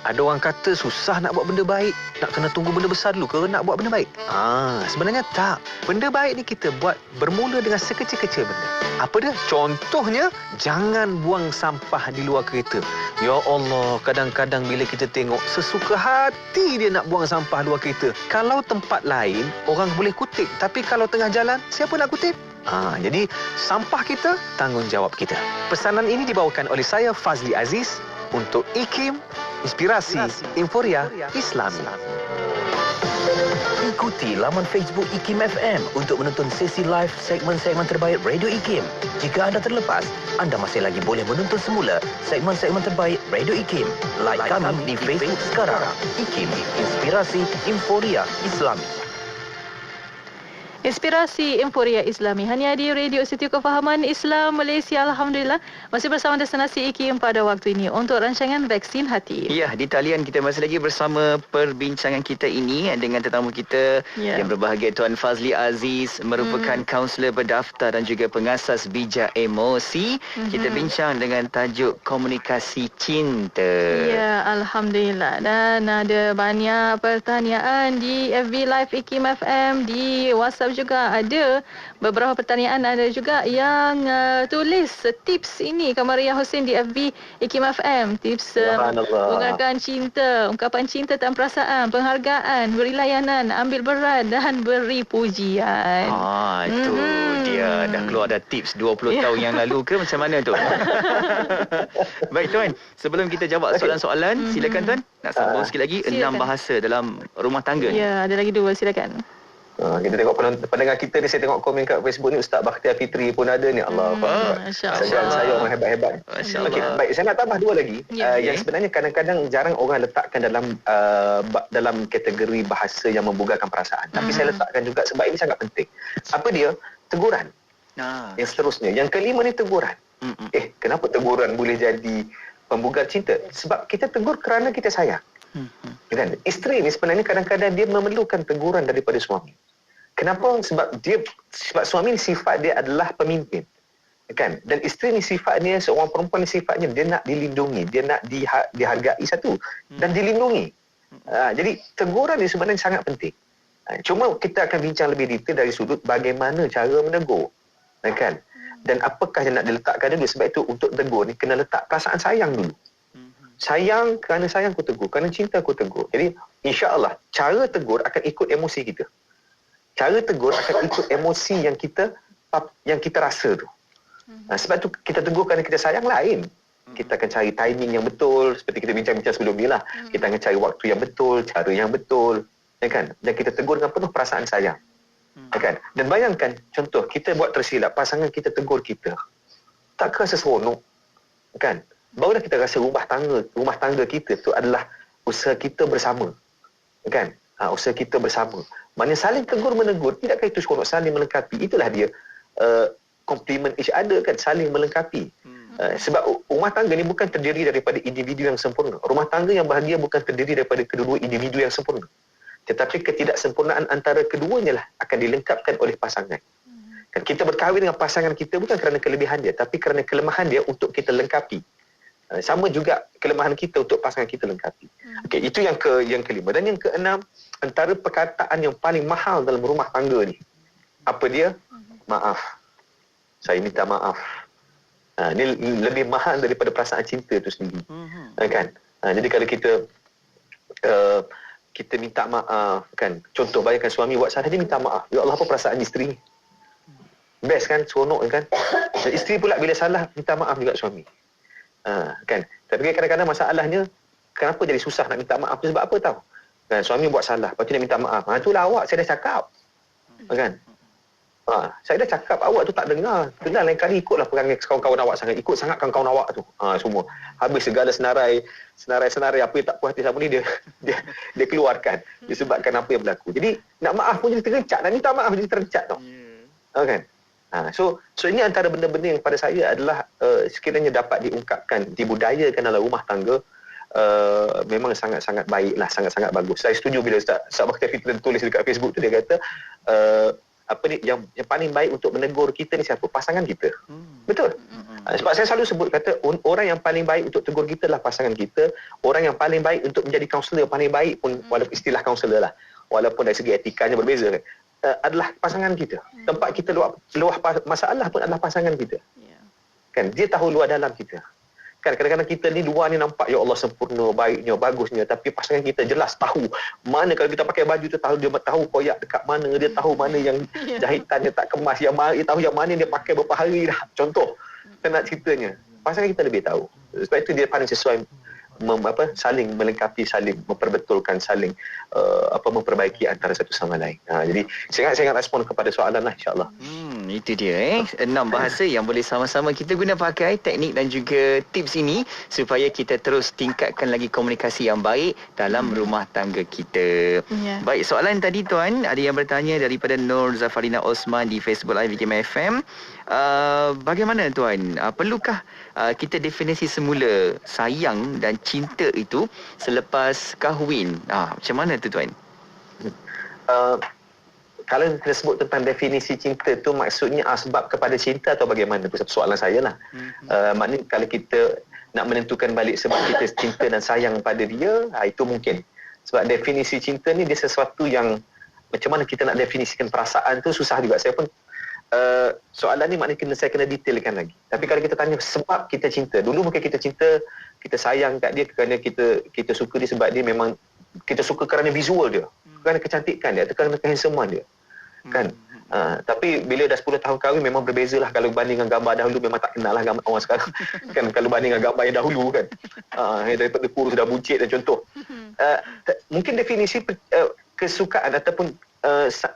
Ada orang kata susah nak buat benda baik. Nak kena tunggu benda besar dulu ke nak buat benda baik? Sebenarnya tak. Benda baik ni kita buat bermula dengan sekecil-kecil benda. Apa dia? Contohnya, jangan buang sampah di luar kereta. Ya Allah, kadang-kadang bila kita tengok sesuka hati dia nak buang sampah luar kereta. Kalau tempat lain, orang boleh kutip. Tapi kalau tengah jalan, siapa nak kutip? Jadi, sampah kita, tanggungjawab kita. Pesanan ini dibawakan oleh saya, Fazli Aziz, untuk IKIM, Inspirasi Inforia Islami. Ikuti laman Facebook IKIM FM untuk menonton sesi live segmen-segmen terbaik Radio IKIM. Jika anda terlepas, anda masih lagi boleh menonton semula segmen-segmen terbaik Radio IKIM. Like kami di Facebook sekarang. IKIM, Inspirasi Inforia Islami. Inspirasi Inforia Islami hanya di Radio Setia Kefahaman Islam Malaysia. Alhamdulillah masih bersama destinasi IKIM pada waktu ini untuk rancangan Vaksin Hati. Ya, di talian kita masih lagi bersama perbincangan kita ini dengan tetamu kita yang berbahagia Tuan Fazli Aziz, merupakan kaunselor berdaftar dan juga pengasas bijak emosi. Kita bincang dengan tajuk komunikasi cinta. Ya, Alhamdulillah. Dan ada banyak pertanyaan di FB Live IKIM FM, di WhatsApp juga ada beberapa pertanyaan. Ada juga yang tulis tips ini, Kamaria Hussein di FB IKIM FM, tips mengungkapkan cinta, ungkapan cinta dan perasaan, penghargaan, beri layanan, ambil berat dan beri pujian. Itu dia dah keluar ada tips 20 tahun yang lalu ke macam mana tu? Baik Tuan, sebelum kita jawab soalan-soalan, silakan Tuan nak sambung sikit lagi 6 bahasa dalam rumah tangga. Ya, ada lagi 2, silakan. Kita tengok pendengar kita ni, saya tengok komen kat Facebook ni, Ustaz Bakhtiar Fitri pun ada ni. Allah saya orang hebat-hebat. Okey, baik, saya nak tambah 2 lagi. Yang sebenarnya kadang-kadang jarang orang letakkan dalam kategori bahasa yang membugarkan perasaan. Tapi saya letakkan juga sebab ini sangat penting. Apa dia? Teguran. Yang seterusnya, yang kelima ni teguran. Kenapa teguran boleh jadi pembugar cinta? Sebab kita tegur kerana kita sayang. Kan? Isteri ni sebenarnya kadang-kadang dia memerlukan teguran daripada suami. Kenapa? Sebab suami ni sifat dia adalah pemimpin. Kan? Dan isteri ni sifatnya, seorang perempuan ni sifatnya dia nak dilindungi, dia nak dihargai satu dan dilindungi. Jadi teguran ni sebenarnya sangat penting. Cuma kita akan bincang lebih detail dari sudut bagaimana cara menegur. Kan? Dan apakah yang nak diletakkan dulu. Sebab itu untuk tegur ni kena letak perasaan sayang dulu. Sayang, kerana sayang ku tegur, kerana cinta ku tegur. Jadi insya-Allah cara tegur akan ikut emosi kita. Cara tegur akan ikut emosi yang kita rasa tu. Sebab tu kita tegur kerana kita sayang lain. Kita akan cari timing yang betul, seperti kita bincang-bincang sebelum ni lah. Kita akan cari waktu yang betul, cara yang betul, ya kan? Dan kita tegur dengan penuh perasaan sayang. Ya kan? Dan bayangkan, contoh kita buat tersilap, pasangan kita tegur kita. Tak rasa seronok. Kan? Barulah kita rasa rumah tangga kita tu adalah usaha kita bersama. Kan? Usaha kita bersama. Maknanya saling tegur menegur, tidakkah itu seronok, saling melengkapi. Itulah dia complement each other, kan, saling melengkapi. Sebab rumah tangga ni bukan terdiri daripada individu yang sempurna. Rumah tangga yang bahagia bukan terdiri daripada kedua individu yang sempurna. Tetapi ketidaksempurnaan antara keduanya lah akan dilengkapkan oleh pasangan. Kan, kita berkahwin dengan pasangan kita bukan kerana kelebihan dia, tapi kerana kelemahan dia untuk kita lengkapi. Sama juga kelemahan kita untuk pasangan kita lengkapi. Okey, itu yang kelima. Dan yang keenam, antara perkataan yang paling mahal dalam rumah tangga ni, apa dia? Maaf. Saya minta maaf. Ini lebih mahal daripada perasaan cinta itu sendiri. Kan? Jadi kalau kita minta maaf, kan? Contoh, bayangkan suami buat salah, dia minta maaf. Ya Allah, apa perasaan isteri? Best kan? Seronok kan? Dan isteri pula bila salah, minta maaf juga suami. Kan? Tapi kadang-kadang masalahnya, kenapa jadi susah nak minta maaf? Sebab apa tahu? Kan? Suami buat salah, lepas tu dia minta maaf. Itulah awak, saya dah cakap. Kan? Saya dah cakap, awak tu tak dengar. Kenal lain kali ikutlah perangai kawan-kawan awak sangat. Ikut sangat kawan-kawan awak tu. Semua. Habis segala senarai apa yang tak puas hati sama ni dia keluarkan. Disebabkan apa yang berlaku. Jadi nak maaf pun jadi terencat. Nak minta maaf jadi terencat tau. Kan? So ini antara benda-benda yang pada saya adalah sekiranya dapat diungkapkan, dibudayakan dalam rumah tangga, memang sangat-sangat baiklah, sangat-sangat bagus. Saya setuju bila Ustaz Bakti Fitri tulis dekat Facebook tu, dia kata yang paling baik untuk menegur kita ni siapa? Pasangan kita. Betul. Sebab saya selalu sebut kata orang yang paling baik untuk tegur kita adalah pasangan kita. Orang yang paling baik untuk menjadi kaunselor paling baik pun, walaupun istilah kaunselor lah, walaupun dari segi etikanya berbeza kan, adalah pasangan kita. Tempat kita luah masalah pun adalah pasangan kita. Kan, dia tahu luar dalam kita. Kan kadang-kadang kita ni luar ni nampak ya Allah sempurna, baiknya, bagusnya, tapi pasangan kita jelas tahu mana kalau kita pakai baju tu, tahu dia tahu koyak dekat mana, dia tahu mana yang jahitannya tak kemas, dia tahu yang mana dia pakai berapa hari dah. Contoh, kita nak ceritanya, pasangan kita lebih tahu. Sebab itu dia paling sesuai saling melengkapi, saling memperbetulkan, saling memperbaiki antara satu sama lain. Jadi saya ingat respon kepada soalan lah, insyaAllah. Itu dia 6 bahasa yang boleh sama-sama kita guna pakai teknik dan juga tips ini supaya kita terus tingkatkan lagi komunikasi yang baik dalam rumah tangga kita. Baik, soalan tadi tuan, ada yang bertanya daripada Nur Zafarina Osman di Facebook Live IKIM FM. Bagaimana tuan, perlukah kita definisi semula sayang dan cinta itu selepas kahwin? Macam mana tu tuan? Kalau kita sebut tentang definisi cinta tu, maksudnya sebab kepada cinta atau bagaimana? Itu satu soalan saya lah. Maknanya kalau kita nak menentukan balik sebab kita cinta dan sayang pada dia, itu mungkin. Sebab definisi cinta ni dia sesuatu yang macam mana kita nak definisikan perasaan tu susah juga. Saya pun soalan ni maknanya saya kena detailkan lagi. Tapi kalau kita tanya sebab kita cinta, dulu mungkin kita cinta, kita sayang kat dia kerana kita suka dia sebab dia memang, kita suka kerana visual dia, kerana kecantikan dia, kerana kehandsomean dia. Kan? Tapi bila dah 10 tahun kahwin memang berbezalah. Kalau banding dengan gambar dahulu memang tak kenal lah gambar orang sekarang. Kan, kalau banding dengan gambar yang dahulu kan, daripada kurus dah buncit dan contoh. Mungkin definisi kesukaan ataupun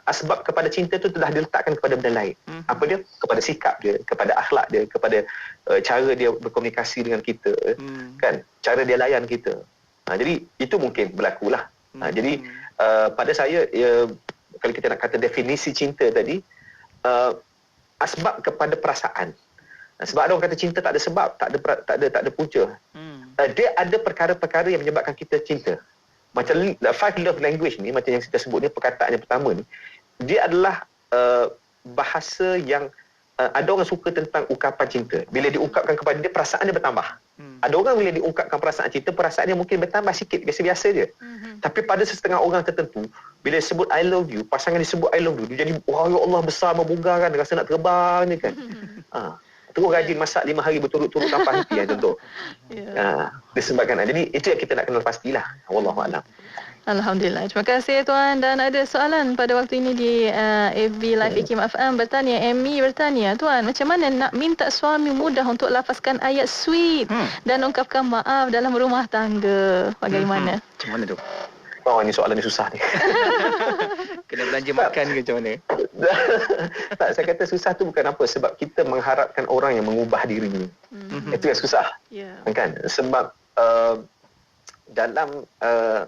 sebab kepada cinta tu telah diletakkan kepada benda lain. Apa dia? Kepada sikap dia, kepada akhlak dia, kepada cara dia berkomunikasi dengan kita, kan, cara dia layan kita. Jadi itu mungkin berlakulah. Jadi pada saya, kalau kita nak kata definisi cinta tadi, asbab kepada perasaan. Sebab ada orang kata cinta tak ada sebab, tak ada punca. Dia ada perkara-perkara yang menyebabkan kita cinta. Macam 5 love language ni, macam yang kita sebut ni, perkataan yang pertama ni, dia adalah bahasa yang ada orang suka tentang ungkapan cinta. Bila diungkapkan kepada dia, perasaan dia bertambah. Ada orang bila diungkapkan perasaan cinta, perasaan dia mungkin bertambah sikit, biasa-biasa je. Tapi pada setengah orang tertentu, bila sebut I love you, pasangan disebut I love you, dia jadi, wah ya Allah, besar, membunggar kan, rasa nak terbang ni kan. Terus rajin masak 5 hari berturut-turut tanpa henti kan, contoh. Disebabkan. Jadi itu yang kita nak kenal pastilah. Wallahualam. Alhamdulillah. Terima kasih tuan. Dan ada soalan pada waktu ini di FB Live IKIM FM bertanya, Amy bertanya, tuan, macam mana nak minta suami mudah untuk lafazkan ayat sweet dan ungkapkan maaf dalam rumah tangga? Bagaimana? Macam mana tu? Ini soalan ni susah ni. Kena belanja makan ke macam mana? Tak, saya kata susah tu bukan apa, sebab kita mengharapkan orang yang mengubah dirinya. Itu yang susah. Kan? Sebab dalam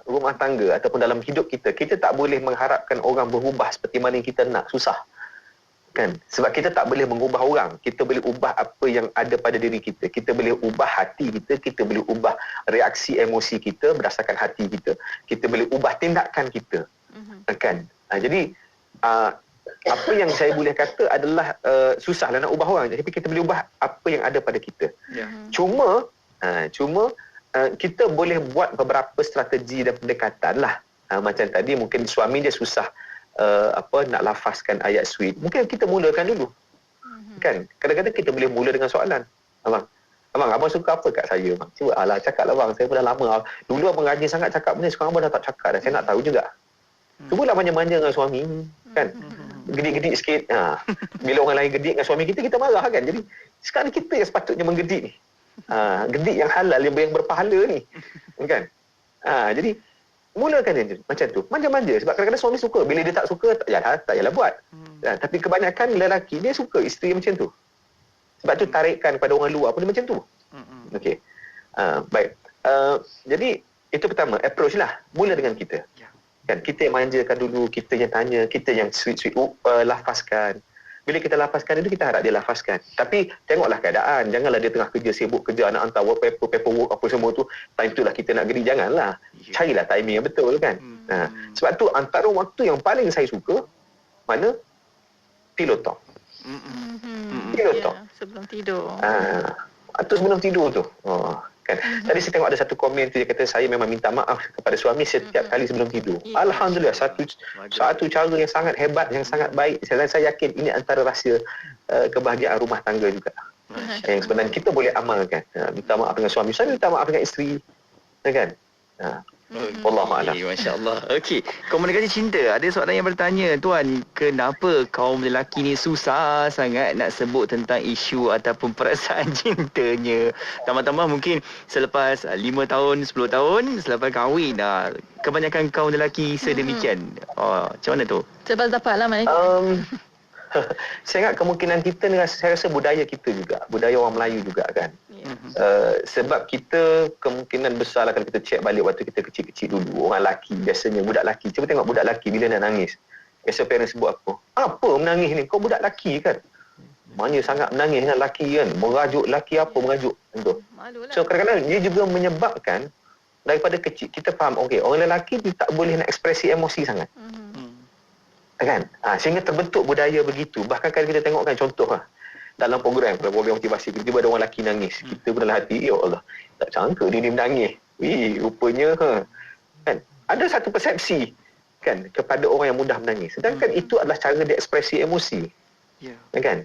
rumah tangga ataupun dalam hidup kita, kita tak boleh mengharapkan orang berubah seperti mana yang kita nak. Susah. Kan? Sebab kita tak boleh mengubah orang. Kita boleh ubah apa yang ada pada diri kita. Kita boleh ubah hati kita. Kita boleh ubah reaksi emosi kita berdasarkan hati kita. Kita boleh ubah tindakan kita. Kan? Jadi apa yang saya boleh kata adalah susahlah nak ubah orang. Tapi kita boleh ubah apa yang ada pada kita. Cuma kita boleh buat beberapa strategi dan pendekatan lah. Macam tadi mungkin suami dia susah nak lafazkan ayat sweet. Mungkin kita mulakan dulu. Kan? Kadang-kadang kita boleh mula dengan soalan. Abang suka apa kat saya, bang? Cuba cakaplah bang, saya pun dah lama. Dulu abang rajin sangat cakap benda, sekarang abang dah tak cakap dah. Saya nak tahu juga. Cubalah manja-manja dengan suami. Kan? Gedik-gedik sikit. Bila orang lain gedik dengan suami kita, kita marah kan? Jadi sekarang kita yang sepatutnya menggedik ni. Gedik yang halal, yang berpahala ni. Kan? Jadi Mulakan dia macam tu. Manja-manja. Sebab kadang-kadang suami suka. Bila dia tak suka, tak payahlah buat. Tapi kebanyakan lelaki, dia suka isteri macam tu. Sebab tu tarikan kepada orang luar pun dia macam tu. Okey. Baik. Jadi, itu pertama. Approach lah. Mula dengan kita. Kan? Kita yang manjakan dulu. Kita yang tanya. Kita yang sweet-sweet lafazkan. Bila kita lafazkan itu, kita harap dia lafazkan. Tapi tengoklah keadaan. Janganlah dia tengah kerja, sibuk kerja, nak hantar paperwork apa semua tu. Time tu lah kita nak gerik. Janganlah. Carilah timing yang betul kan. Sebab tu antara waktu yang paling saya suka, mana? Pillow talk. Pillow talk. Sebelum tidur. Atau sebelum tidur tu. Kan. Tadi saya tengok ada satu komen tu, dia kata saya memang minta maaf kepada suami setiap kali sebelum tidur. Alhamdulillah, satu cara yang sangat hebat, yang sangat baik. Saya yakin ini antara rahsia kebahagiaan rumah tangga juga. Yang sebenarnya kita boleh amalkan. Minta maaf dengan suami, saya minta maaf dengan isteri. Kan? Wallahualam. Masya-Allah. Okey, komunikasi cinta. Ada soalan yang bertanya, tuan, kenapa kaum lelaki ni susah sangat nak sebut tentang isu ataupun perasaan cintanya? Tambah-tambah mungkin selepas 5 tahun, 10 tahun selepas kahwin, kebanyakan kaum lelaki sedemikian. Macam mana tu? Cepat dapatlah maknanya. Saya ingat kemungkinan kita dengan, saya rasa budaya kita juga, budaya orang Melayu juga kan. Sebab kita kemungkinan besar lah kalau kita check balik waktu kita kecil-kecil dulu, orang lelaki biasanya, budak lelaki, cuba tengok budak lelaki bila nak nangis, biasa parents sebut apa menangis ni, kau budak lelaki kan, manja sangat menangis dengan lelaki kan, merajuk lelaki apa merajuk tu. So kadang-kadang dia juga menyebabkan daripada kecil kita faham, okey, orang lelaki dia tak boleh nak ekspresi emosi sangat. Kan? Sehingga terbentuk budaya begitu. Bahkan kalau kita tengok kan contoh dalam program motivasi, tiba-tiba ada orang lelaki nangis, kita pun dalam hati, ya Allah, tak sangka dia menangis. Rupanya kan ada satu persepsi kan kepada orang yang mudah menangis, sedangkan itu adalah cara dia ekspresi emosi. Kan?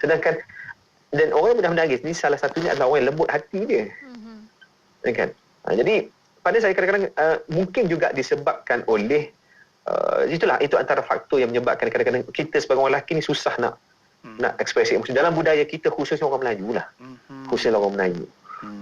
Sedangkan dan orang yang mudah menangis ni salah satunya adalah orang yang lembut hati dia. Kan? Jadi pada saya kadang-kadang mungkin juga disebabkan oleh itulah, itu antara faktor yang menyebabkan kadang-kadang kita sebagai orang lelaki ni susah nak ekspresi emosi. Dalam budaya kita, khususnya orang Melayu lah. Khususnya orang Melayu.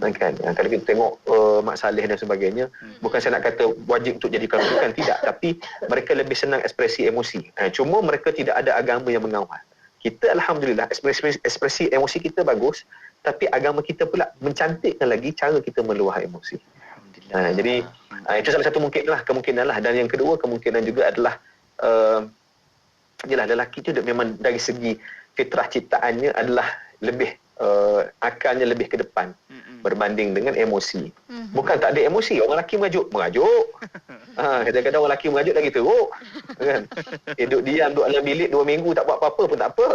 Kan? Kalau kita tengok Mak Saleh dan sebagainya, bukan saya nak kata wajib untuk jadi bukan, tidak. Tapi mereka lebih senang ekspresi emosi. Cuma mereka tidak ada agama yang mengawal. Kita Alhamdulillah, ekspresi emosi kita bagus, tapi agama kita pula mencantikkan lagi cara kita meluah emosi. Jadi itu salah satu kemungkinan lah. Dan yang kedua kemungkinan juga adalah lelaki tu memang dari segi fitrah ciptaannya adalah lebih akalnya lebih ke depan berbanding dengan emosi. Bukan tak ada emosi, orang lelaki merajuk. Kadang-kadang orang lelaki merajuk lagi teruk kan. Duduk diam, duduk dalam bilik 2 minggu tak buat apa-apa pun tak apa.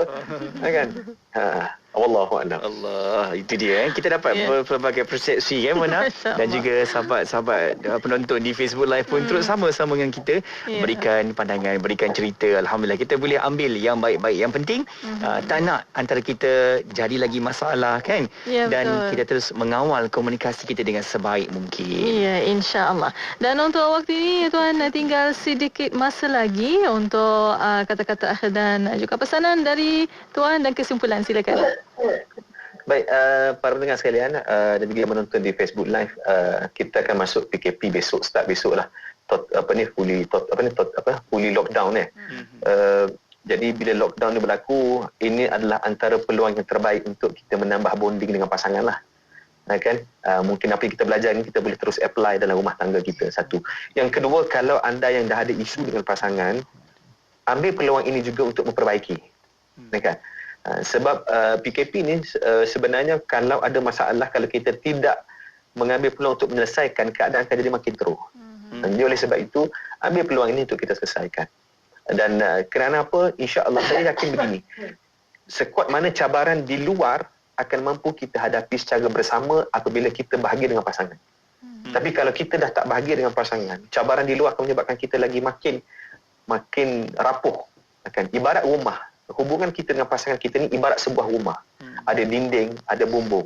Kan? Wallahualam. Allah, itu dia. Kita dapat pelbagai persepsi kan, Mona, dan juga sahabat-sahabat penonton di Facebook Live pun terus sama-sama dengan kita berikan pandangan, berikan cerita. Alhamdulillah kita boleh ambil yang baik-baik. Yang penting tak nak antara kita jadi lagi masalah kan. Dan betul, kita terus mengawal komunikasi kita dengan sebaik mungkin. Ya, insya-Allah. Dan untuk waktu ini tuan, tinggal sedikit masa lagi untuk kata-kata akhir dan juga pesanan dari tuan dan kesimpulan, silakan. Baik, para pendengar sekalian dan juga yang menonton di Facebook Live, kita akan masuk PKP besok, start besok lah. Fully lockdown jadi bila lockdown ni berlaku, ini adalah antara peluang yang terbaik untuk kita menambah bonding dengan pasangan lah. Kan? Mungkin apa yang kita belajar ni kita boleh terus apply dalam rumah tangga kita, satu. Yang kedua, kalau anda yang dah ada isu dengan pasangan, ambil peluang ini juga untuk memperbaiki. Kan? Sebab PKP ni sebenarnya kalau ada masalah, kalau kita tidak mengambil peluang untuk menyelesaikan, keadaan akan jadi makin teruk. Jadi oleh sebab itu, ambil peluang ini untuk kita selesaikan. Dan kerana apa? InsyaAllah saya yakin begini, sekuat mana cabaran di luar akan mampu kita hadapi secara bersama apabila kita bahagia dengan pasangan. Tapi kalau kita dah tak bahagia dengan pasangan, cabaran di luar akan menyebabkan kita lagi makin rapuh. Ibarat rumah, hubungan kita dengan pasangan kita ni ibarat sebuah rumah. Ada dinding, ada bumbung.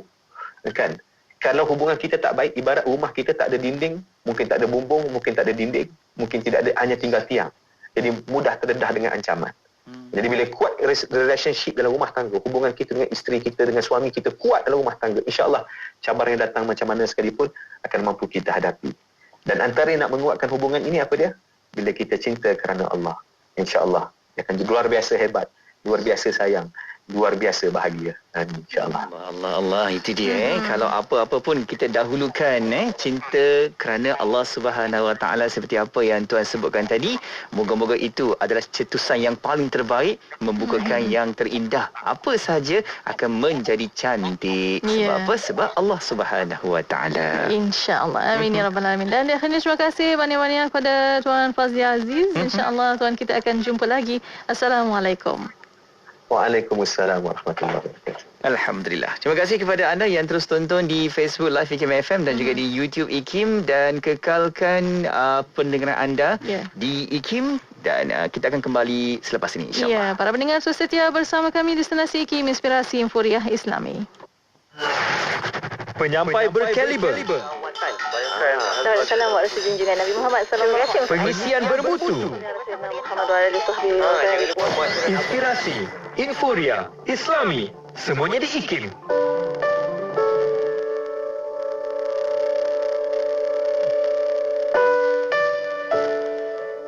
Kan? Kalau hubungan kita tak baik, ibarat rumah kita tak ada dinding, mungkin tak ada bumbung, mungkin tak ada dinding, mungkin tidak ada, hanya tinggal tiang. Jadi mudah terdedah dengan ancaman. Jadi bila kuat relationship dalam rumah tangga, hubungan kita dengan isteri kita, dengan suami kita kuat dalam rumah tangga, insya-Allah cabaran yang datang macam mana sekalipun akan mampu kita hadapi. Dan antara yang nak menguatkan hubungan ini apa dia? Bila kita cinta kerana Allah, insya-Allah dia akan luar biasa hebat, luar biasa sayang, luar biasa bahagia. InsyaAllah. Allah itu dia. Kalau apa-apa pun kita dahulukan cinta kerana Allah Subhanahu Wa Taala seperti apa yang Tuan sebutkan tadi. Moga-moga itu adalah cetusan yang paling terbaik, membukakan yang terindah. Apa sahaja akan menjadi cantik. Sebab apa? Sebab Allah Subhanahu Wa Taala. InsyaAllah. Amin ya rabbal alamin. Dan akhirnya terima kasih banyak-banyak kepada Tuan Fazli Aziz. InsyaAllah Tuan kita akan jumpa lagi. Assalamualaikum. Waalaikumsalam warahmatullahi wabarakatuh. Alhamdulillah. Terima kasih kepada anda yang terus tonton di Facebook Live IKIM FM dan juga di YouTube IKIM, dan kekalkan pendengaran anda di IKIM, dan kita akan kembali selepas ini insya-Allah. Ya, para pendengar setia bersama kami di Destinasi IKIM Inspirasi Infuriah Islami. Penyampai berkaliber. Assalamualaikum warahmatullahi junjungan Nabi Muhammad sallallahu alaihi wasallam. Pengisian bermutu. Inspirasi, Inforia, Islami, semuanya di IKIM.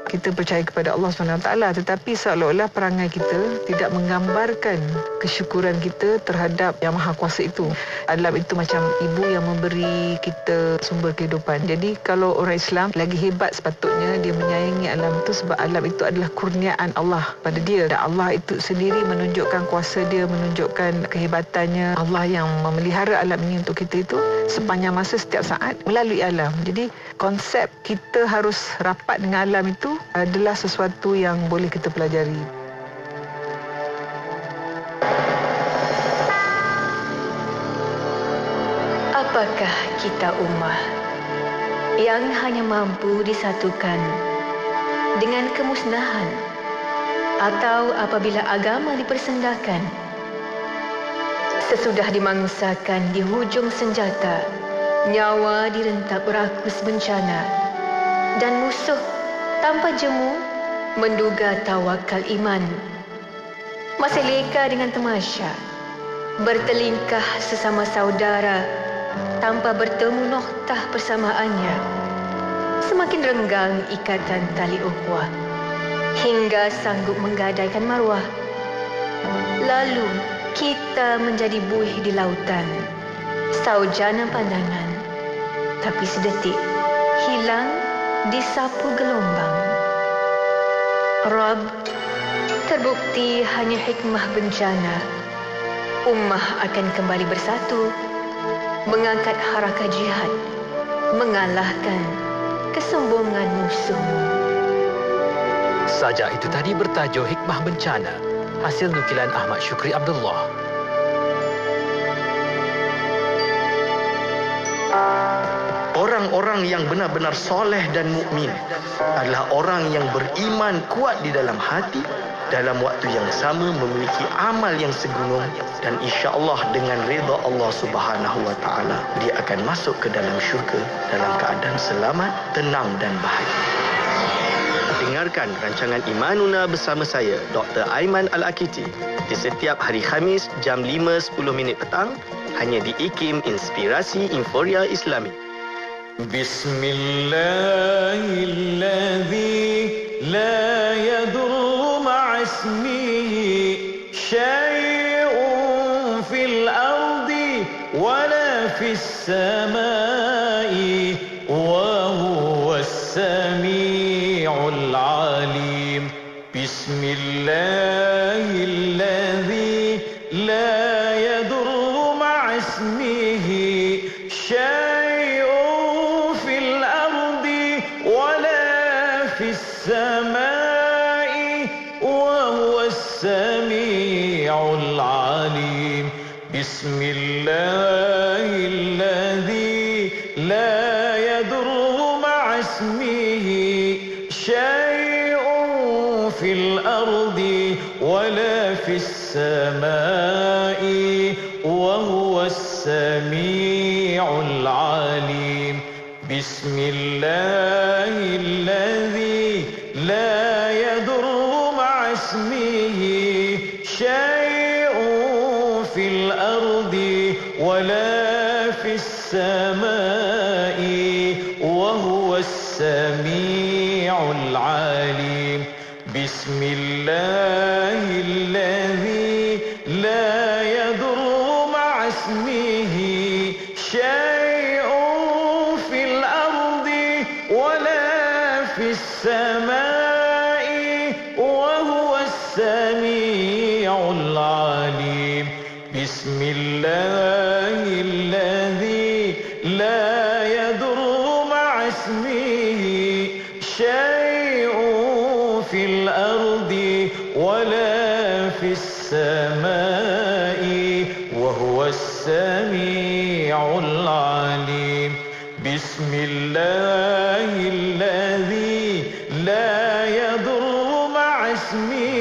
Kita percaya kepada Allah SWT, tetapi seolah-olah perangai kita tidak menggambarkan kesyukuran kita terhadap Yang Maha Kuasa itu. Alam itu macam ibu yang memberi kita sumber kehidupan. Jadi kalau orang Islam lagi hebat, sepatutnya dia menyayangi alam itu, sebab alam itu adalah kurniaan Allah pada dia. Dan Allah itu sendiri menunjukkan kuasa dia, menunjukkan kehebatannya. Allah yang memelihara alam ini untuk kita itu sepanjang masa, setiap saat melalui alam. Jadi konsep kita harus rapat dengan alam itu adalah sesuatu yang boleh kita pelajari. Apakah kita ummah yang hanya mampu disatukan dengan kemusnahan, atau apabila agama dipersendahkan? Sesudah dimangsakan di hujung senjata, nyawa direntap berakus bencana, dan musuh tanpa jemu menduga tawakal iman. Masih leka dengan tamasya, bertelingkah sesama saudara tanpa bertemu noktah persamaannya. Semakin renggang ikatan tali ukhuwah hingga sanggup menggadaikan maruah. Lalu kita menjadi buih di lautan, saujana pandangan, tapi sedetik hilang disapu gelombang. Rabb, terbukti hanya hikmah bencana. Ummah akan kembali bersatu, mengangkat harakah jihad, mengalahkan kesombongan musuhmu. Sajak itu tadi bertajuk Hikmah Bencana, hasil nukilan Ahmad Syukri Abdullah. Orang-orang yang benar-benar soleh dan mukmin adalah orang yang beriman kuat di dalam hati, dalam waktu yang sama memiliki amal yang segunung, dan insya-Allah dengan redha Allah Subhanahu Wa Taala dia akan masuk ke dalam syurga dalam keadaan selamat, tenang dan bahagia. Dengarkan rancangan Imanuna bersama saya, Dr. Aiman Al-Akiti, di setiap hari Khamis jam 5.10 petang hanya di IKIM Inspirasi Inforia Islami. Bismillahilladzi la yadurru ma'asmihi syai'un fil ardi wala fis samai wa huwas sami'ul alim. Bismillahilladzi la yadurru ma'asmihi syai'un السماء وهو السميع العليم. بسم الله الذي لا يضر مع اسمه شيء في الأرض ولا في السماء وهو السميع العليم. بسم الله الذي لا يضر مع اسمه شيء في الأرض ولا في السماء السماء وهو السميع العليم بسم الله الذي لا يضر مع اسمه شيء في الأرض ولا في السماء وهو السميع العليم بسم الله الذي لا يضر مع اسمه شيء في الأرض ولا في السماء وهو السميع العليم بسم الله الذي لا يضر مع اسمه